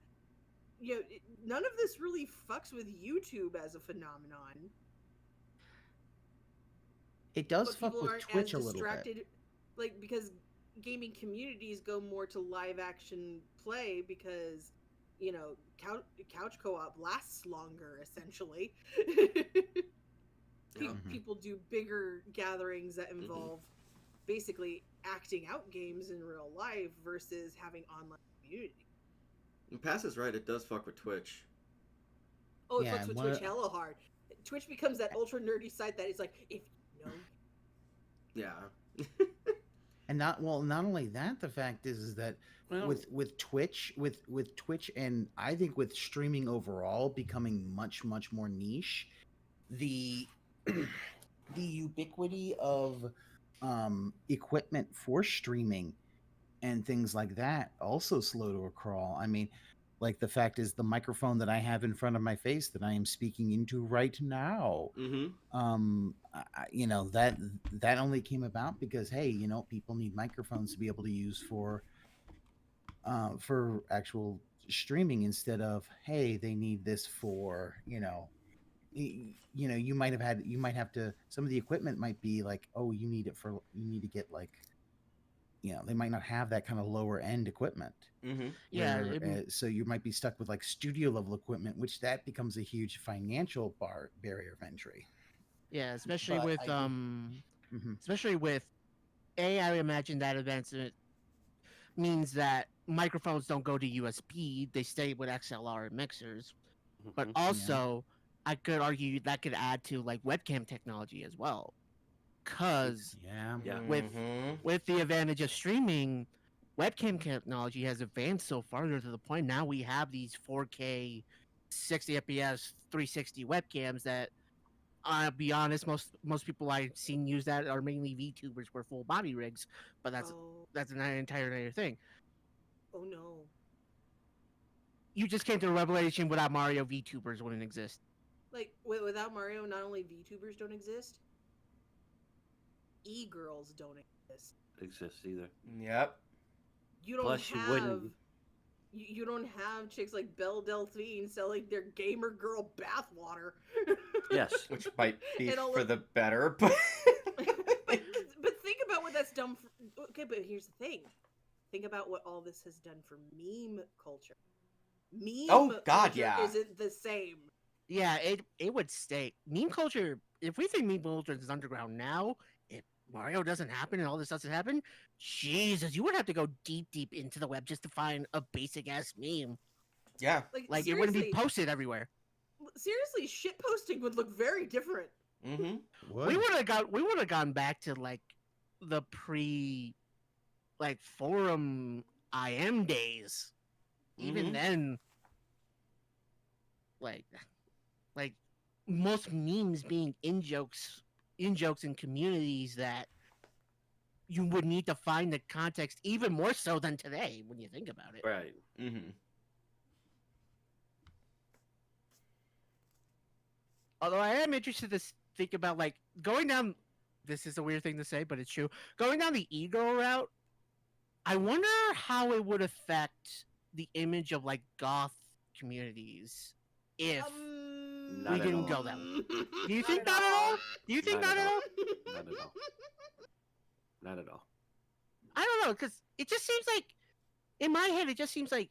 none of this really fucks with YouTube as a phenomenon. It does But fuck people with aren't Twitch as a little distracted, bit. like, because gaming communities go more to live action play because couch co-op lasts longer, essentially. People do bigger gatherings that involve basically acting out games in real life versus having online community. And Pass is right. It does fuck with Twitch. Oh, it Yeah, fucks with one Twitch of- hella hard. Twitch becomes that ultra nerdy site that is like, if you know. Yeah. And not only that, the fact is that Well, with Twitch, with Twitch, and I think with streaming overall becoming much more niche, the the ubiquity of equipment for streaming and things like that also slow to a crawl. I mean, like the fact is the microphone that I have in front of my face that I am speaking into right now. That only came about because, hey, people need microphones to be able to use for actual streaming instead of, hey, they need this for, you might have to, some of the equipment might be like, oh, you need to get like, they might not have that kind of lower end equipment. Yeah, So you might be stuck with like studio level equipment, which that becomes a huge financial barrier of entry. yeah, especially But with I do- especially with I imagine that advancement means that microphones don't go to USB; they stay with XLR mixers. But also, I could argue that could add to like webcam technology as well, because Yeah. with the advantage of streaming, webcam technology has advanced so far to the point now we have these 4K, 60 FPS, 360 webcams that, I'll be honest, most people I've seen use that are mainly VTubers for full body rigs, but that's an entire other thing. Oh no. You just came to a revelation: without Mario, VTubers wouldn't exist. Like, without Mario, not only VTubers don't exist, e-girls don't exist either. Yep. You don't Plus, you have wouldn't. you don't have chicks like Belle Delphine selling their gamer girl bathwater. Yes. Which might be And all for of- the better, but but think about what that's done for. Okay, but here's the thing. Think about what all this has done for meme culture. Oh, God, culture yeah. isn't the same. Yeah, it would stay. Meme culture, if we think meme culture is underground now, if Mario doesn't happen and all this doesn't happen, Jesus, you would have to go deep into the web just to find a basic ass meme. yeah. Like, it wouldn't be posted everywhere. Seriously, shit posting would look very different. Mm-hmm. We would have gone back to like the pre, like forum IM days. Even Mhm. then, like like most memes being in jokes in communities that you would need to find the context even more so than today when you think about it. Right. Mm-hmm. Although I am interested to think about like going down. This is a weird thing to say, but it's true. Going down the ego route, I wonder how it would affect the image of like goth communities if Not we at didn't all. go that way. Do you Not think at not at all. all? Do you think Not not at at all. all? Not at all. Not at all. I don't know, because it just seems like in my head, it just seems like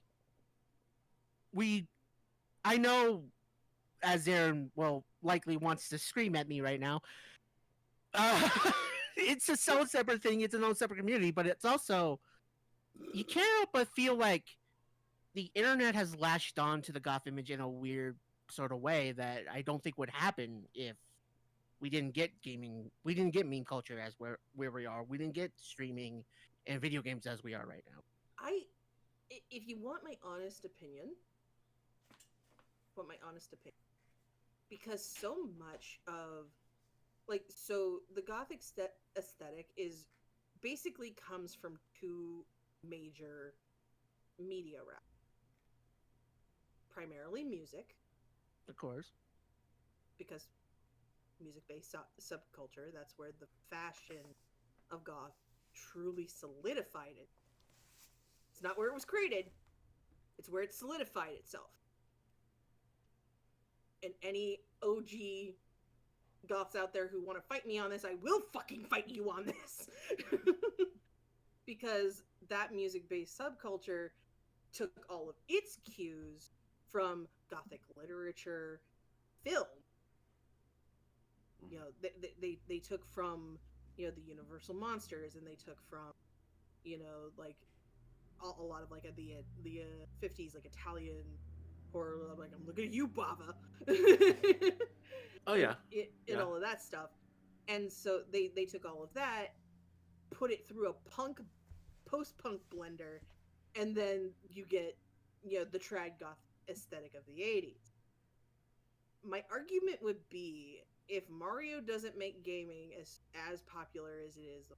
we. I know, as Aaron likely wants to scream at me right now. Uh, it's its own separate thing. It's an own separate community, but it's also you can't help but feel like the internet has latched on to the goth image in a weird sort of way that I don't think would happen if we didn't get gaming. We didn't get meme culture as where we are. We didn't get streaming and video games as we are right now. If you want my honest opinion, because so much of the gothic aesthetic is basically comes from two major media routes. Primarily music, Of course. because music-based subculture, that's where the fashion of goth truly solidified it. It's not where it was created, it's where it solidified itself. And any OG goths out there who want to fight me on this, I will fucking fight you on this. Because that music-based subculture took all of its cues from gothic literature, film. You know, they took from, you know, the Universal monsters, and they took from, you know, like a lot of like the 50s like Italian horror. Like, I'm looking at you, Bava. Oh yeah. and Yeah. all of that stuff. And so they took all of that, put it through a post-punk blender, and then you get, you know, the trad goth aesthetic of the 80s. My argument would be, if Mario doesn't make gaming as popular as it is,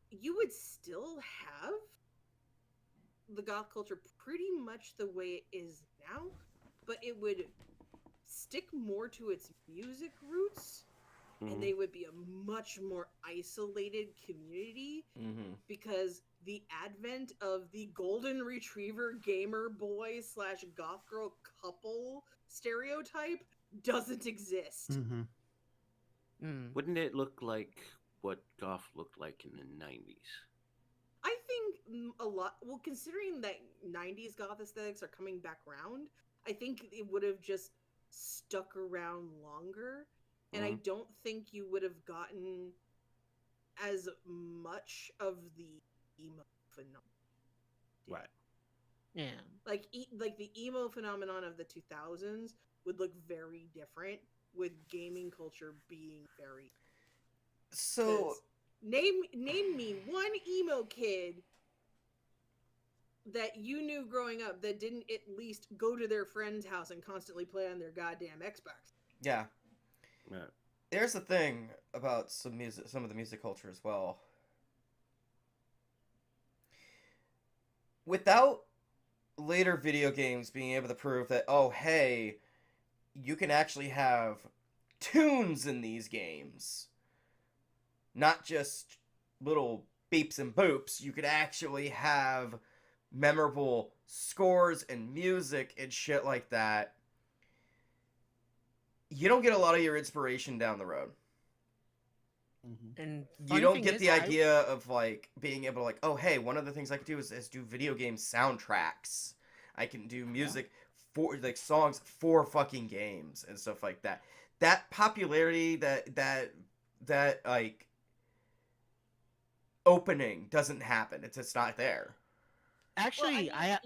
you would still have the goth culture pretty much the way it is now, but it would stick more to its music roots, and they would be a much more isolated community, because the advent of the golden retriever gamer boy / goth girl couple stereotype doesn't exist. Wouldn't it look like what goth looked like in the 90s? I think a lot, well, considering that 90s goth aesthetics are coming back around, I think it would have just stuck around longer, and I don't think you would have gotten as much of the emo phenomenon. Right. Yeah. Like the emo phenomenon of the 2000s would look very different, with gaming culture being very. So name me one emo kid that you knew growing up that didn't at least go to their friend's house and constantly play on their goddamn Xbox. yeah, Right. there's a thing about some of the music culture as well. Without later video games being able to prove that, oh hey, you can actually have tunes in these games, not just little beeps and boops. You could actually have memorable scores and music and shit like that. You don't get a lot of your inspiration down the road. And You funny don't thing get is, the idea of like being able to like, oh hey, one of the things I can do is do video game soundtracks. I can do music for like songs for fucking games and stuff like that. That popularity, that like opening doesn't happen. It's just not there. Actually, well,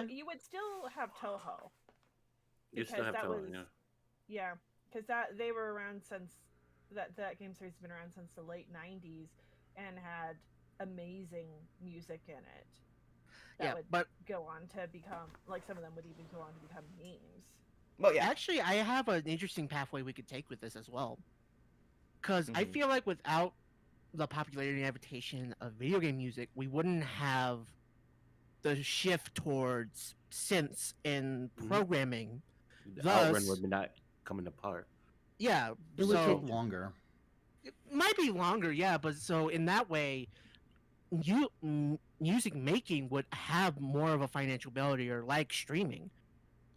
you would still have Toho. You still have Toho, yeah. Yeah, because that they were around since that game series has been around since the late '90s, and had amazing music in it that Yeah, would but go on to become, like, some of them would even go on to become memes. Well, yeah. actually, I have an interesting pathway we could take with this as well. Because I Mhm. feel like without the popularity and adaptation of video game music, we wouldn't have the shift towards synths in Mhm. programming. The Outrun Thus, would be not coming apart. yeah, It would take so longer. it might be longer, yeah, but so in that way, music making would have more of a financial ability, or like streaming,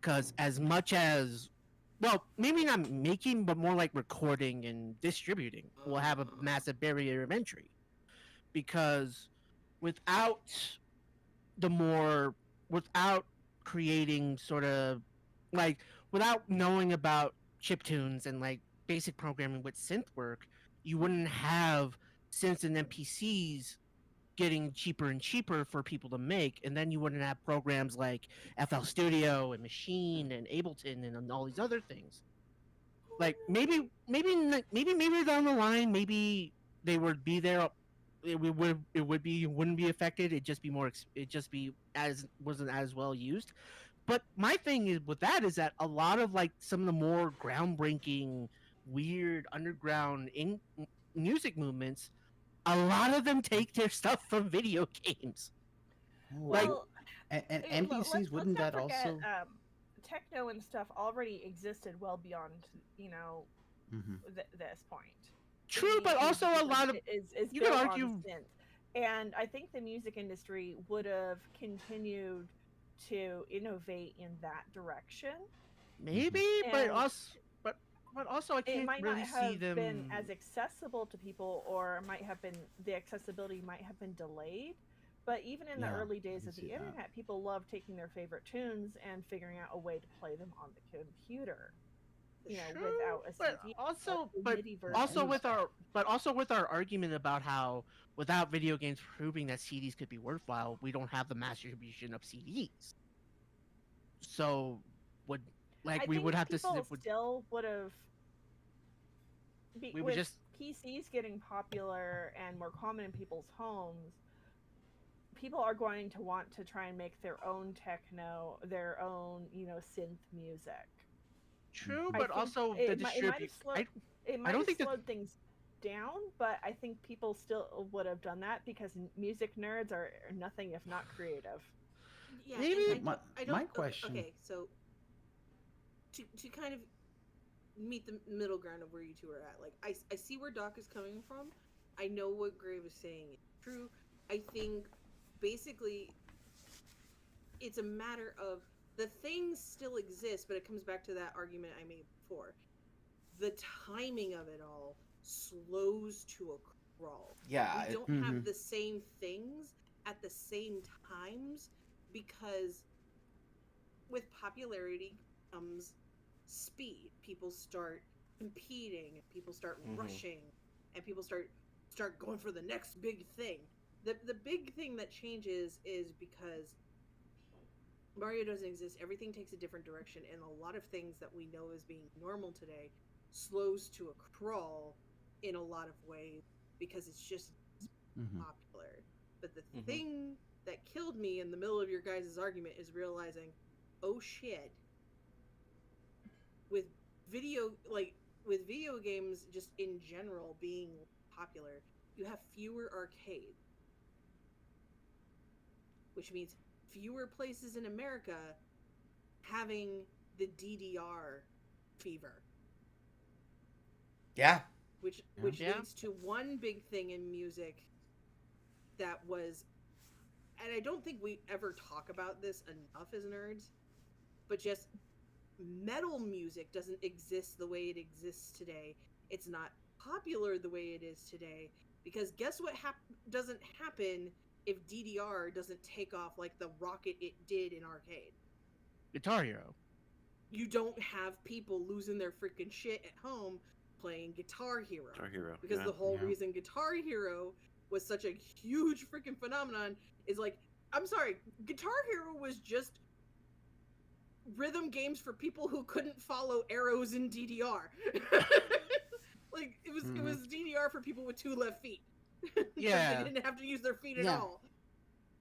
because as much as, well, maybe not making, but more like recording and distributing will have a massive barrier of entry, because without the more without creating sort of like without knowing about chiptunes and like basic programming with synth work, you wouldn't have synths and NPCs getting cheaper and cheaper for people to make, and then you wouldn't have programs like FL Studio and Machine and Ableton and all these other things. Like maybe down the line, maybe they would be there. It wouldn't be affected. It just be as wasn't as well used. But my thing is with that is that a lot of like some of the more groundbreaking, weird underground music movements, a lot of them take their stuff from video games. Oh, Like, Well, and let's NPCs, wouldn't not that forget, also? techno and stuff already existed well beyond, you know, Mhm. this point. The true, but music also a lot of is you could built argue on synth, and I think the music industry would have continued to innovate in that direction. maybe, but And also but also I it can't might not really see have been them. as accessible to people, or might have been, the accessibility might have been delayed. But even in the Yeah, early I days can of see the that. internet, people loved taking their favorite tunes and figuring out a way to play them on the computer, you know, True, without a but CD or also a but MIDI also version. And with our argument about how without video games proving that CDs could be worthwhile, we don't have the mass distribution of CDs. So would like I we would think have to people would still would have, we would with just PCs getting popular and more common in people's homes, people are going to want to try and make their own techno, their own, you know, synth music. true, I but think also the it might have distribute. slowed it I might don't have think that slowed things down, but I think people still would have done that because music nerds are nothing if not creative. Yeah, maybe and so I my don't. question. Okay, so to kind of meet the middle ground of where you two are at, like I see where Doc is coming from. I know what Grave is saying is true. I think basically it's a matter of the things still exist, but it comes back to that argument I made before. The timing of it all slows to a crawl. Yeah. We don't have the same things at the same times, because with popularity comes speed. People start competing, people start rushing, and people start going for the next big thing. The big thing that changes is because Mario doesn't exist, everything takes a different direction, and a lot of things that we know as being normal today slows to a crawl in a lot of ways because it's just popular. But the thing that killed me in the middle of your guys' argument is realizing, oh shit, with with video games just in general being popular, you have fewer arcades, which means fewer places in America having the DDR fever. Yeah. Which Yeah. leads to one big thing in music that was, and I don't think we ever talk about this enough as nerds, but just metal music doesn't exist the way it exists today. It's not popular the way it is today, because guess what doesn't happen if DDR doesn't take off like the rocket it did in arcade? Guitar Hero. You don't have people losing their freaking shit at home playing Guitar Hero. Guitar Hero. Because yeah. the whole reason Guitar Hero was such a huge freaking phenomenon is like, I'm sorry, Guitar Hero was just rhythm games for people who couldn't follow arrows in DDR. Like it was DDR for people with 2 left feet. because Yeah. they didn't have to use their feet at Yeah. all.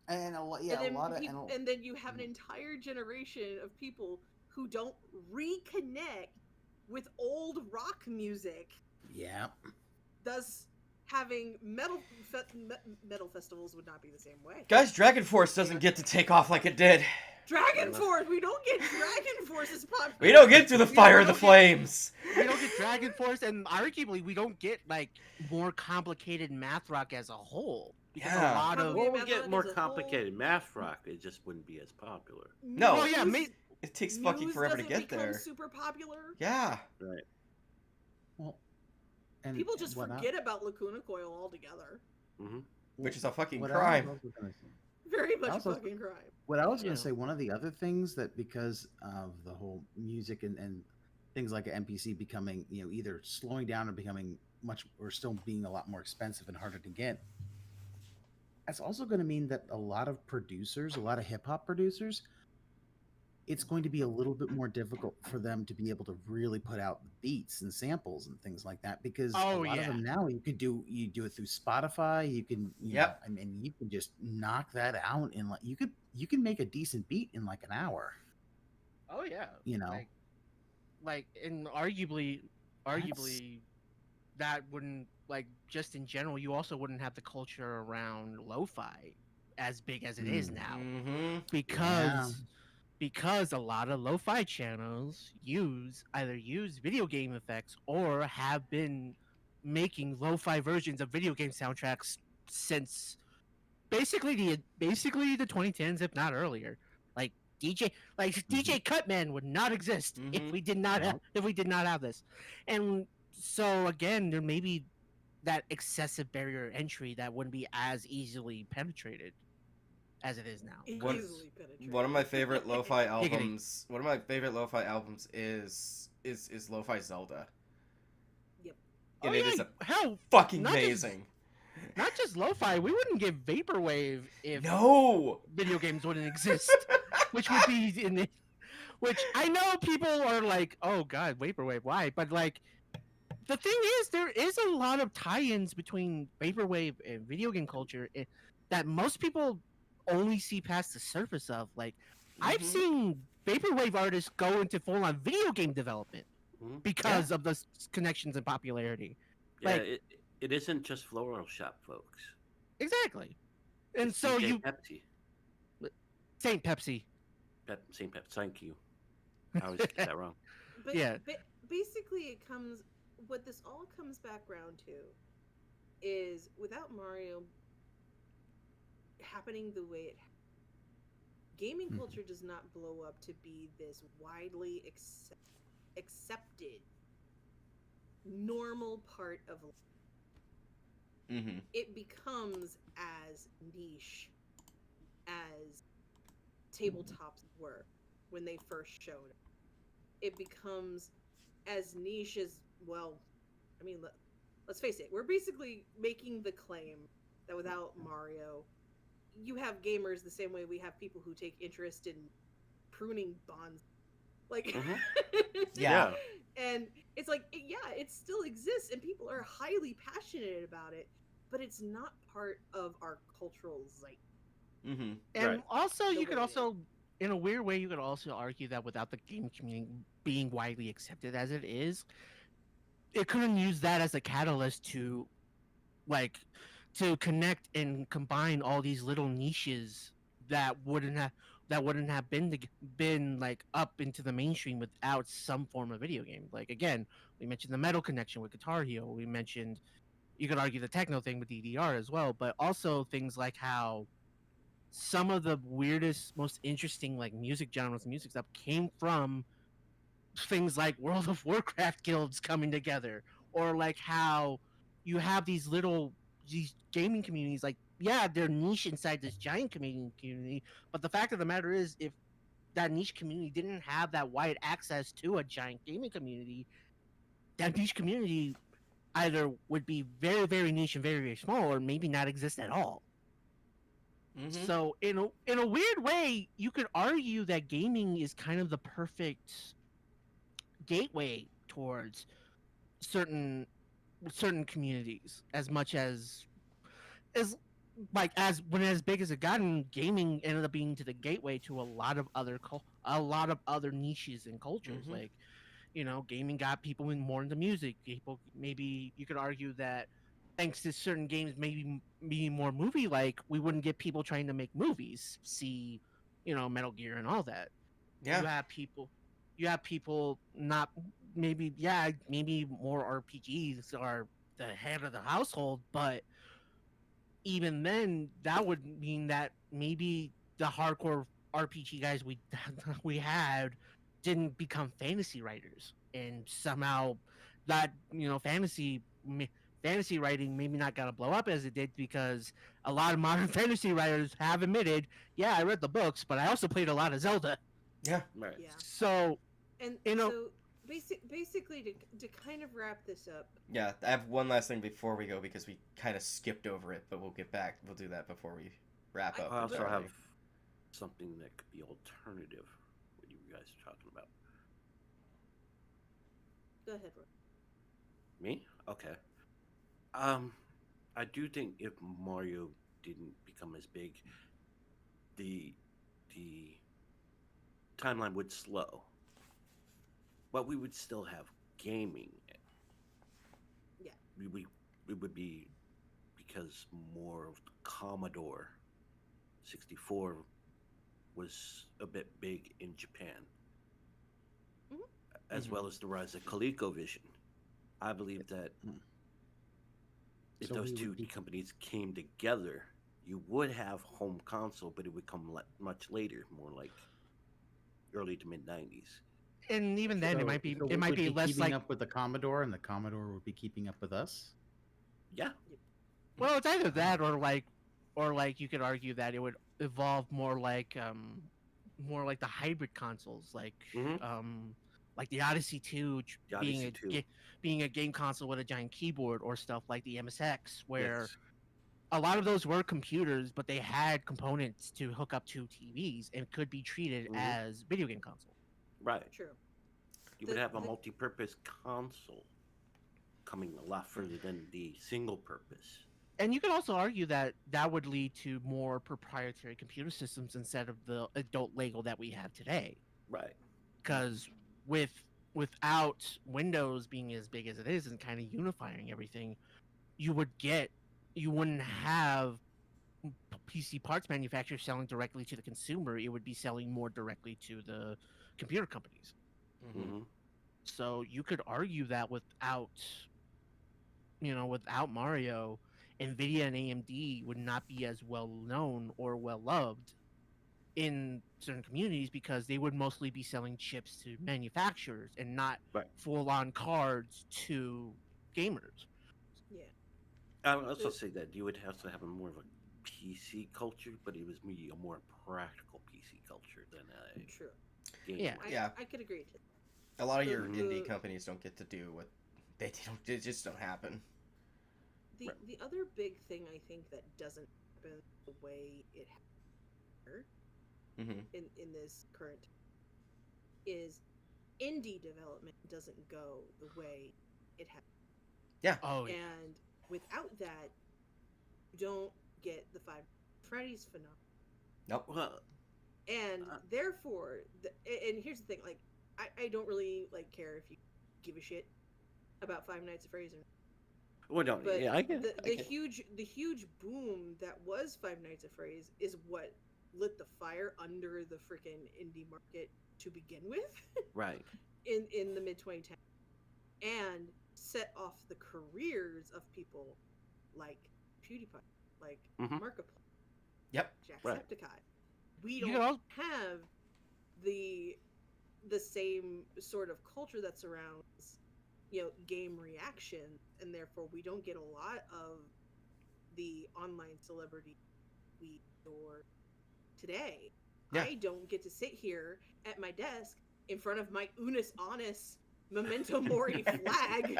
And a lot, And yeah, a then lot of, and then you have an entire generation of people who don't reconnect with old rock music, yeah. thus having metal festivals would not be the same way. Guys, Dragon Force doesn't get to take off like it did. Dragon Force, we don't get Dragon Force's popular. We don't get through the fire of the don't get- flames. We don't get Dragon Force, and arguably we don't get like more complicated math rock as a whole. Because Yeah. a lot of Probably- Well, we math get rock more as a whole- complicated math rock. It just wouldn't be as popular. No. Well, yeah, Muse- It takes fucking Muse forever to doesn't get become there. super popular. Yeah. Right. Well, and People just what I- forget about Lacuna Coil altogether. Mm-hmm. Which is a fucking what crime. I was also gonna say- Very much a Also- fucking crime. What I was going Yeah. to say, one of the other things that because of the whole music and things like NPC becoming, either slowing down or becoming much, or still being a lot more expensive and harder to get, that's also going to mean that a lot of producers, a lot of hip hop producers, it's going to be a little bit more difficult for them to be able to really put out beats and samples and things like that because a Oh, lot of yeah. them now you do it through Spotify. You can, Yep. I mean, you can just knock that out in like you can make a decent beat in like an hour. Oh yeah. You know. And arguably that wouldn't like just in general. You also wouldn't have the culture around lo-fi as big as it is now Mm-hmm. because a lot of lo-fi channels either use video game effects or have been making lo-fi versions of video game soundtracks since basically the 2010s, if not earlier. Like DJ Cutman would not exist if Mhm. we did not have this. And so again, there may be that excessive barrier to entry that wouldn't be as easily penetrated as it is now. One- Easily penetrated. One of my favorite lo-fi albums. One of my favorite lo-fi albums is Lo-Fi Zelda. Yep. And Oh, it yeah, is hell, fucking not just- amazing. not just lo-fi. We wouldn't get vaporwave if No. video games wouldn't exist, which would be in the, which I know people are like, oh god, vaporwave, why? But like, the thing is, there is a lot of tie-ins between vaporwave and video game culture that most people only see past the surface of. Like, I've Mhm. seen vaporwave artists go into full-on video game development Mhm. because of the connections and popularity. Yeah, Like- it isn't just floral shop folks. Exactly. And It's so DJ Pepsi. Saint Pepsi. St. Pepsi. Thank you. I always get that wrong. But Yeah. basically, what this all comes back around to is without Mario happening the way it gaming Mhm. culture does not blow up to be this widely accepted normal part of life. Mm-hmm. It becomes as niche as tabletops were when they first showed up. It becomes as niche as, well, I mean, let's face it, we're basically making the claim that without Mario, you have gamers the same way we have people who take interest in pruning bonds. Like, Mhm. Yeah. And it's like, yeah, it still exists and people are highly passionate about it, but it's not part of our cultural zeitgeist. Mm-hmm. And Right. also, The you could way it also, in a weird way, you could also argue that without the game community being widely accepted as it is, it couldn't use that as a catalyst to, like, to connect and combine all these little niches that wouldn't have been like up into the mainstream without some form of video game. Like again, we mentioned the metal connection with Guitar Hero. We mentioned, you could argue the techno thing with DDR as well, but also things like how some of the weirdest, most interesting like music genres, music stuff came from things like World of Warcraft guilds coming together, or like how you have these gaming communities. Like, yeah, they're niche inside this giant community, but the fact of the matter is, if that niche community didn't have that wide access to a giant gaming community, that niche community either would be very, very niche and very, very small, or maybe not exist at all. Mm-hmm. So in a weird way, you could argue that gaming is kind of the perfect gateway towards certain communities, as much as as like as big as it gotten, gaming ended up being to the gateway to a lot of other niches and cultures. Mhm. Like, gaming got people more into music. People, maybe you could argue that thanks to certain games maybe being more movie like, we wouldn't get people trying to make movies. See, Metal Gear and all that. Yeah. You have people not maybe more RPGs are the head of the household, but even then that would mean that maybe the hardcore RPG guys we had didn't become fantasy writers, and somehow that fantasy writing maybe not gonna blow up as it did, because a lot of modern fantasy writers have admitted, yeah, I read the books, but I also played a lot of Zelda. Yeah. Right. Yeah. So And You know- so basically to kind of wrap this up, Yeah. I have one last thing before we go because we kind of skipped over it, but we'll get back. We'll do that before we wrap up. I also Sorry. have something that could be alternative. What you guys are talking about? go ahead, Roy. Me? Okay. I do think if Mario didn't become as big, the timeline would slow, but we would still have gaming. Yeah. We would be, because more of the Commodore 64 was a bit big in Japan, Mhm. as Mhm. well as the rise of ColecoVision. I believe that if So those we two would be- companies came together, you would have home console, but it would come much later, more like early to mid 90s. and even then, it might be we would less keeping like, up with the Commodore, and the Commodore would be keeping up with us. Yeah, well, it's either that or like you could argue that it would evolve more like the hybrid consoles, Mhm. like the Odyssey 2 The being Odyssey 2. being a game console with a giant keyboard, or stuff like the MSX, where Yes. a lot of those were computers, but they had components to hook up to TVs and could be treated Mhm. as video game console. Right. True. You would The- have a the- multi-purpose console coming a lot further than the single purpose. And you could also argue that that would lead to more proprietary computer systems instead of the adult Lego that we have today. Right. Because without Windows being as big as it is and kind of unifying everything, you wouldn't have PC parts manufacturers selling directly to the consumer. It would be selling more directly to the computer companies. Mhm. hmm So you could argue that without Mario, Nvidia and AMD would not be as well known or well loved in certain communities, because they would mostly be selling chips to manufacturers and not Right. full on cards to gamers. Yeah. I would also The- say that you would have to have a more of a PC culture, but it was maybe a more practical PC culture than a True. game. Yeah. Yeah. I could agree to. A lot of your The- indie the- companies don't get to do what they don't. It just don't happen. The other big thing I think that doesn't happen the way it happened Mm-hmm. in this current is indie development doesn't go the way it happened. Oh, And without that, you don't get the Five Freddy's phenomenon. Nope. Well, And therefore, and here's the thing: like, I don't really care if you give a shit about Five Nights at Freddy's, no, but yeah, I get the it. I get it. huge boom that was Five Nights at Freddy's is what lit the fire under the freaking indie market to begin with Right. in the mid 2010s, and set off the careers of people like PewDiePie, like Mhm. Markiplier, Yep. Right. Jacksepticeye. We You don't could al- have the same sort of culture that surrounds game reaction, and therefore we don't get a lot of the online celebrity we adore today. Yeah. I don't get to sit here at my desk in front of my Unus Annus Memento Mori flag.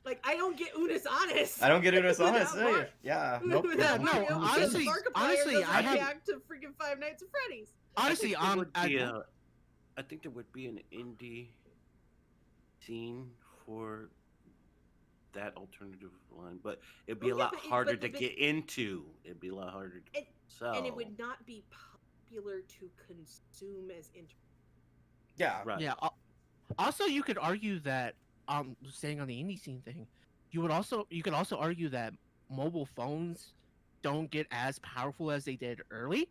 Like, I don't get Unus Annus. I don't get it as without honest. Mar- Yeah. Nope. without Yeah, no, Mario, because honestly- Markiplier honestly, doesn't I have- react to freaking Five Nights at Freddy's. honestly, I think there would be I- I think there would be an indie scene for that alternative line, but it'd be Oh, a yeah, lot but harder to but get into. It'd be a lot harder to sell. and it would not be popular to consume as Yeah. Right. Yeah. Also, you could argue that, staying on the indie scene thing, you could also argue that mobile phones don't get as powerful as they did early.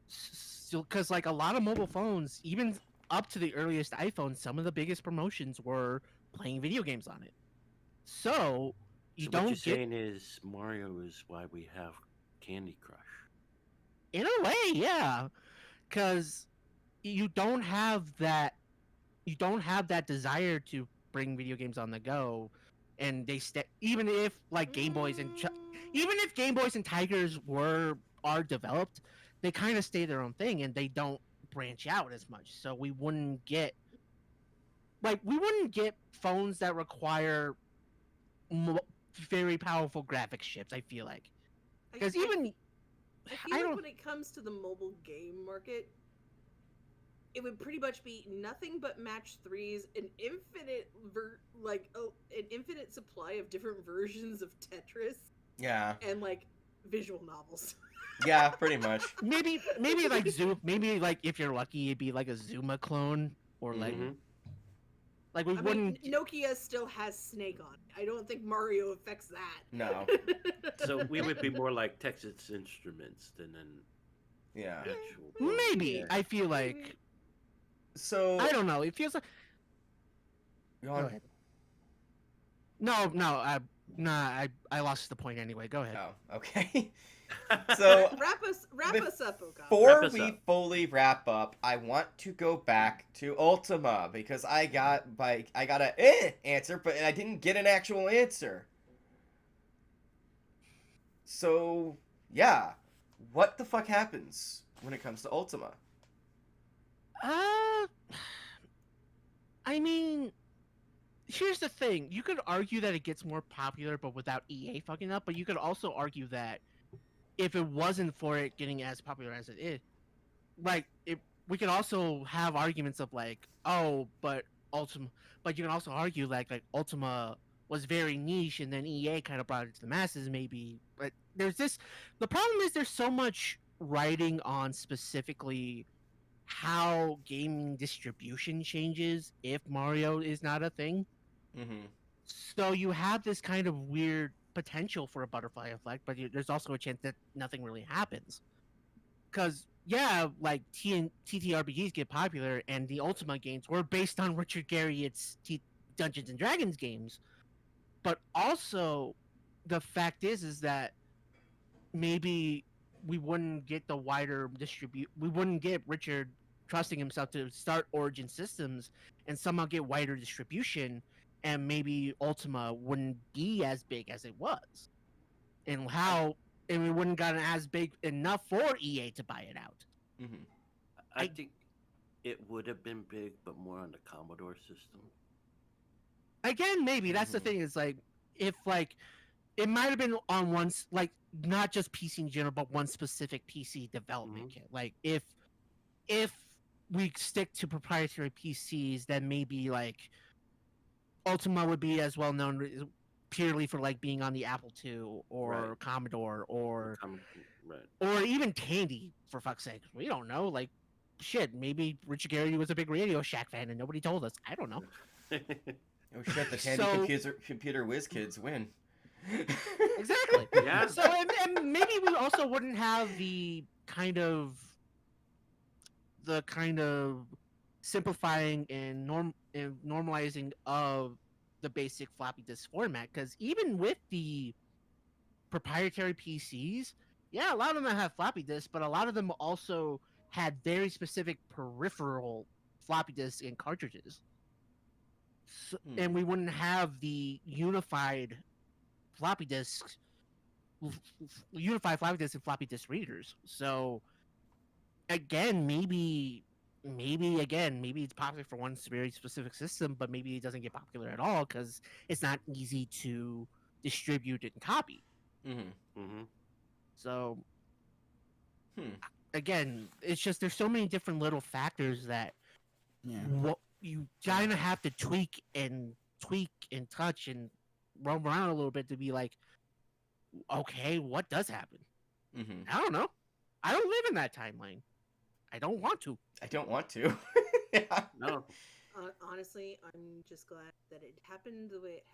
So, because like a lot of mobile phones, even up to the earliest iPhone, some of the biggest promotions were playing video games on it. So you So what you're don't get, saying is Mario is why we have Candy Crush. in a way, yeah, because you don't have that desire to bring video games on the go, and even if like Game Boys and even if Game Boys and Tigers are developed, they kind of stay their own thing and they don't branch out as much. So we wouldn't get phones that require very powerful graphics chips. I feel like, because even I feel I like don't. when it comes to the mobile game market, it would pretty much be nothing but match threes, an infinite supply of different versions of Tetris, Yeah. and like visual novels. Yeah, pretty much. Maybe like maybe like if you're lucky, it'd be like a Zuma clone, or like Mhm. like we I mean, wouldn't. Nokia still has Snake on it. I don't think Mario affects that. No. So we would be more like Texas Instruments than an Yeah. actual. Maybe Yeah. I feel Maybe. like So I don't know. It feels like Go go on. ahead. No, I lost the point anyway. Go ahead. Oh, okay. So wrap us up, Ookami. before Wrap us we up. fully wrap up, I want to go back to Ultima because I got a answer, but I didn't get an actual answer. So yeah, what the fuck happens when it comes to Ultima? I mean, here's the thing. You could argue that it gets more popular, but without EA fucking up. But you could also argue that if it wasn't for it getting as popular as it is, like we could also have arguments of like, oh, but Ultima. But you can also argue like Ultima was very niche, and then EA kind of brought it to the masses, maybe. But there's this. The problem is there's so much writing on specifically how gaming distribution changes if Mario is not a thing. Mm-hmm. So you have this kind of weird potential for a butterfly effect, but there's also a chance that nothing really happens. Because yeah, like TTRPGs get popular, and the Ultima games were based on Richard Garriott's Dungeons and Dragons games. But also, the fact is that maybe we wouldn't get the wider we wouldn't get Richard trusting himself to start Origin Systems and somehow get wider distribution, and maybe Ultima wouldn't be as big as it was, and we wouldn't gotten as big enough for EA to buy it out. Mm-hmm. I think it would have been big, but more on the Commodore system. Again, maybe that's the Mhm. thing, is like, if like it might have been on like not just PC in general, but one specific PC development kit. Like if we stick to proprietary PCs, then maybe like Ultima would be as well known purely for like being on the Apple II or Right. Commodore or Right. even Tandy, for fuck's sake. We don't know. Like shit, maybe Richard Garriott was a big Radio Shack fan and nobody told us. I don't know. Oh shit! The Tandy computer whiz kids win. Exactly. Yeah. So and maybe we also wouldn't have the kind of simplifying and normalizing of the basic floppy disk format, because even with the proprietary PCs, yeah, a lot of them have floppy disks, but a lot of them also had very specific peripheral floppy disks and cartridges. So, and we wouldn't have the unified floppy disks, and floppy disk readers. So again, maybe it's popular for one very specific system, but maybe it doesn't get popular at all because it's not easy to distribute and copy. Mm-hmm. Mm-hmm. So again, it's just there's so many different little factors that what you kind of have to tweak and touch and roam around a little bit to be like, okay, what does happen? Mm-hmm. I don't know. I don't live in that timeline. I don't want to. I don't want to. Yeah. No. Honestly, I'm just glad that it happened the way it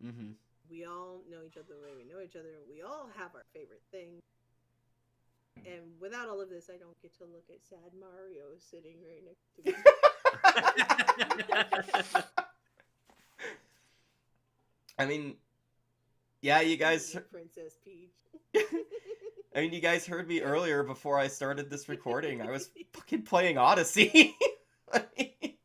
happened. Mm-hmm. We all know each other the way we know each other. We all have our favorite thing. And without all of this, I don't get to look at sad Mario sitting right next to me. I mean, yeah, you guys. Princess Peach. I mean, you guys heard me earlier before I started this recording. I was fucking playing Odyssey. Like,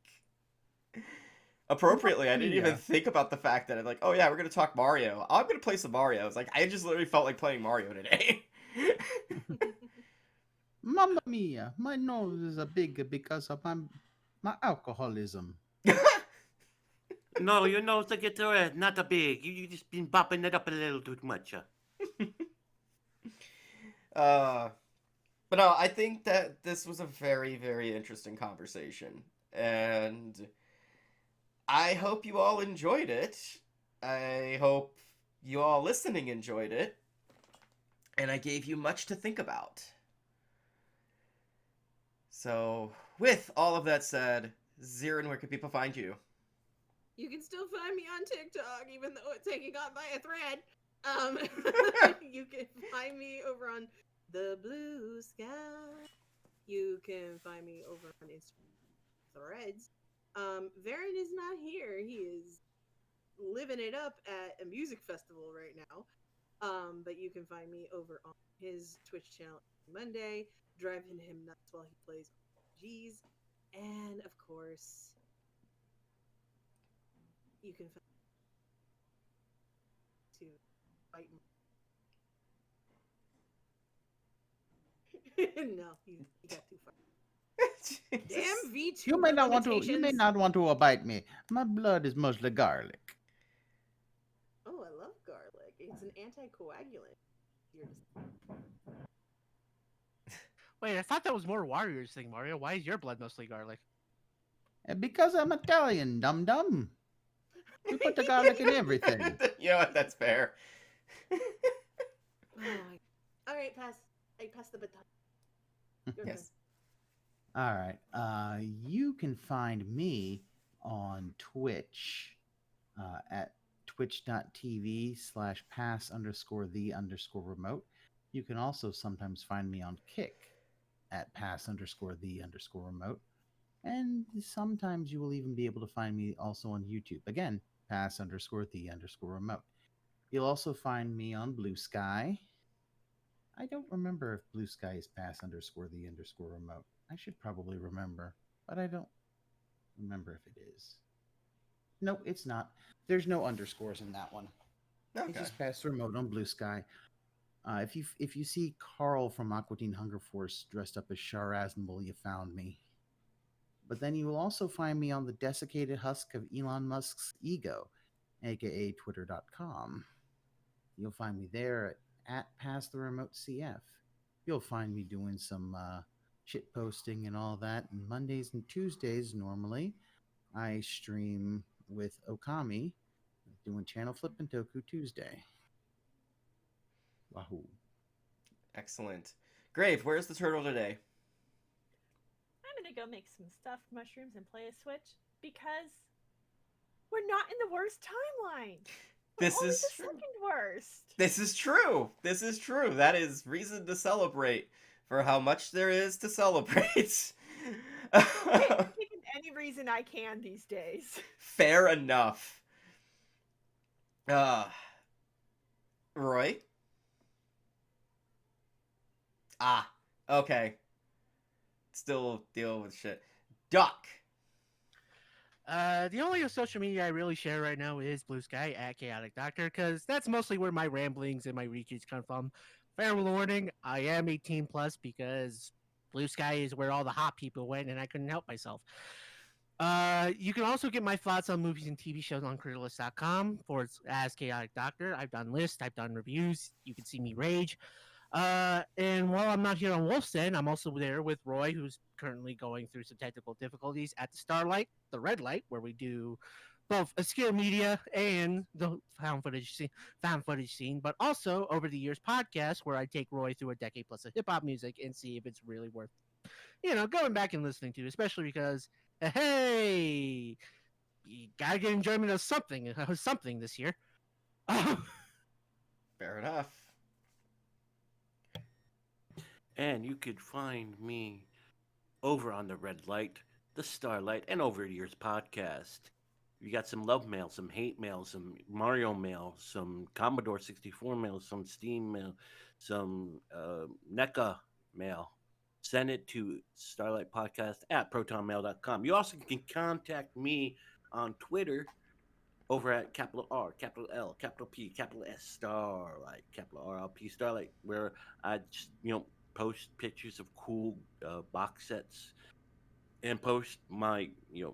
appropriately, I didn't even think about the fact that I'm like, oh yeah, we're gonna talk Mario. I'm gonna play some Mario. It's like I just literally felt like playing Mario today. Mamma mia, my nose is a big because of my alcoholism. No, your nose to get to it, not a big. You just been bopping it up a little too much. But no, I think that this was a very, very interesting conversation, and I hope you all enjoyed it. I hope you all listening enjoyed it, and I gave you much to think about. So, with all of that said, Xeiren, where can people find you? You can still find me on TikTok, even though it's hanging on by a thread. You can find me over on the Blue Sky. You can find me over on Instagram Threads. Varren is not here. He is living it up at a music festival right now. But you can find me over on his Twitch channel Monday, driving him nuts while he plays RPGs. And of course, you can find to fight. No, you got too far. Damn V2. You may not want to. You may limitations. not want to bite me. My blood is mostly garlic. Oh, I love garlic. It's an anticoagulant. You're just... Wait, I thought that was more Warriors thing, Mario. Why is your blood mostly garlic? And because I'm Italian, dum dum. We put the garlic in everything. You know what? That's fair. Oh my... All right, pass. I pass the baton. Your Yes. All right. You can find me on Twitch at twitch.tv/pass_the_remote. You can also sometimes find me on Kick at pass_the_remote. And sometimes you will even be able to find me also on YouTube. Again, pass_the_remote. You'll also find me on Blue Sky. I don't remember if Blue Sky is pass_the_remote. I should probably remember, but I don't remember if it is. No, it's not. There's no underscores in that one. Okay. It's just pass remote on Blue Sky. If you see Carl from Aquatine Hunger Force dressed up as Sharaznable, you found me. But then you will also find me on the desiccated husk of Elon Musk's ego, aka Twitter.com. You'll find me there at PassTheRemoteCF. You'll find me doing some shit posting and all that. And Mondays and Tuesdays, normally, I stream with Ookami, doing Channel Flip and Toku Tuesday. Wahoo. Excellent. Grave, where's the turtle today? I'm gonna go make some stuffed mushrooms and play a Switch because we're not in the worst timeline. We're This only is the true. second worst. This is true. This is true. That is reason to celebrate for how much there is to celebrate. I'm taking any reason I can these days. Fair enough. Roy? Ah, okay. Still dealing with shit. Duck. The only social media I really share right now is Blue Sky at Chaotic Doctor, because that's mostly where my ramblings and my retweets come from. Fair warning, I am 18 plus because Blue Sky is where all the hot people went, and I couldn't help myself. You can also get my thoughts on movies and TV shows on criticalist.com as Chaotic Doctor. I've done lists, I've done reviews. You can see me rage. And while I'm not here on Wolf's Den, I'm also there with Roy, who's currently going through some technical difficulties at the Starlight, the Red Light, where we do both obscure media and the found footage scene, but also over the years podcasts where I take Roy through a decade plus of hip hop music and see if it's really worth going back and listening to, especially because hey, you gotta get enjoyment of something this year. Fair enough. And you could find me over on the Red Light, the Starlight, and Over the Years podcast. You got some love mail, some hate mail, some Mario mail, some Commodore 64 mail, some Steam mail, some NECA mail. Send it to starlightpodcast@protonmail.com. You also can contact me on Twitter over at capital R, capital L, capital P, capital S, Starlight, capital RLP, Starlight, where I just, post pictures of cool box sets and post my,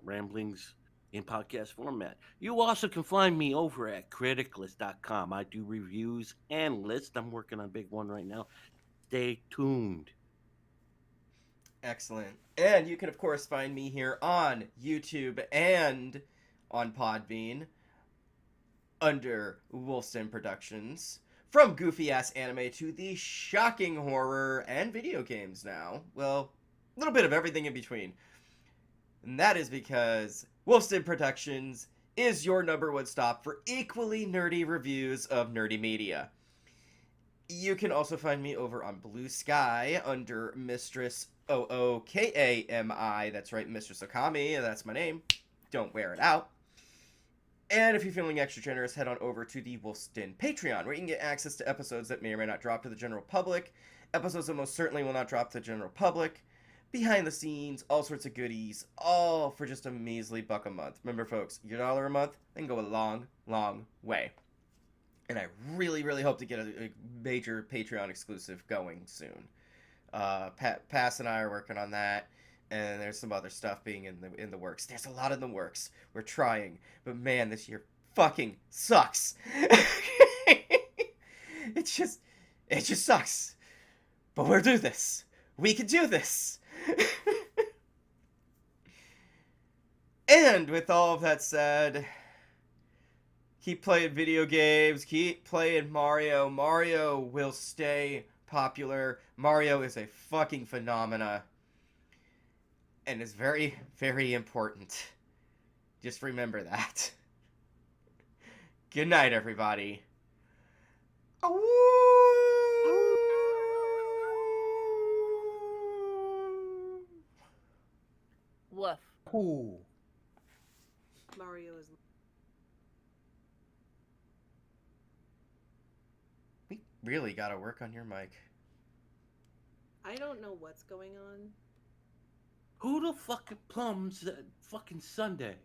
ramblings in podcast format. You also can find me over at criticalist.com. I do reviews and lists. I'm working on a big one right now. Stay tuned. Excellent. And you can, of course, find me here on YouTube and on Podbean under Wolfson Productions. From goofy ass anime to the shocking horror and video games now. Well, a little bit of everything in between. And that is because Wolfson Productions is your number one stop for equally nerdy reviews of nerdy media. You can also find me over on Blue Sky under Mistress Ookami. That's right, Mistress Ookami. That's my name. Don't wear it out. And if you're feeling extra generous, head on over to the Wolfston Patreon, where you can get access to episodes that may or may not drop to the general public, episodes that most certainly will not drop to the general public, behind the scenes, all sorts of goodies, all for just a measly $1 a month. Remember, folks, your $1 a month can go a long, long way. And I really, really hope to get a major Patreon exclusive going soon. Pass and I are working on that. And there's some other stuff being in the works. There's a lot in the works. We're trying, but man, this year fucking sucks. It just sucks. But we'll do this. We can do this. And with all of that said, keep playing video games. Keep playing Mario. Mario will stay popular. Mario is a fucking phenomena. And is very, very important. Just remember that. Good night, everybody. Woof. Ooh. Mario is. We really gotta work on your mic. I don't know what's going on. Who the fucking plums that fucking Sunday?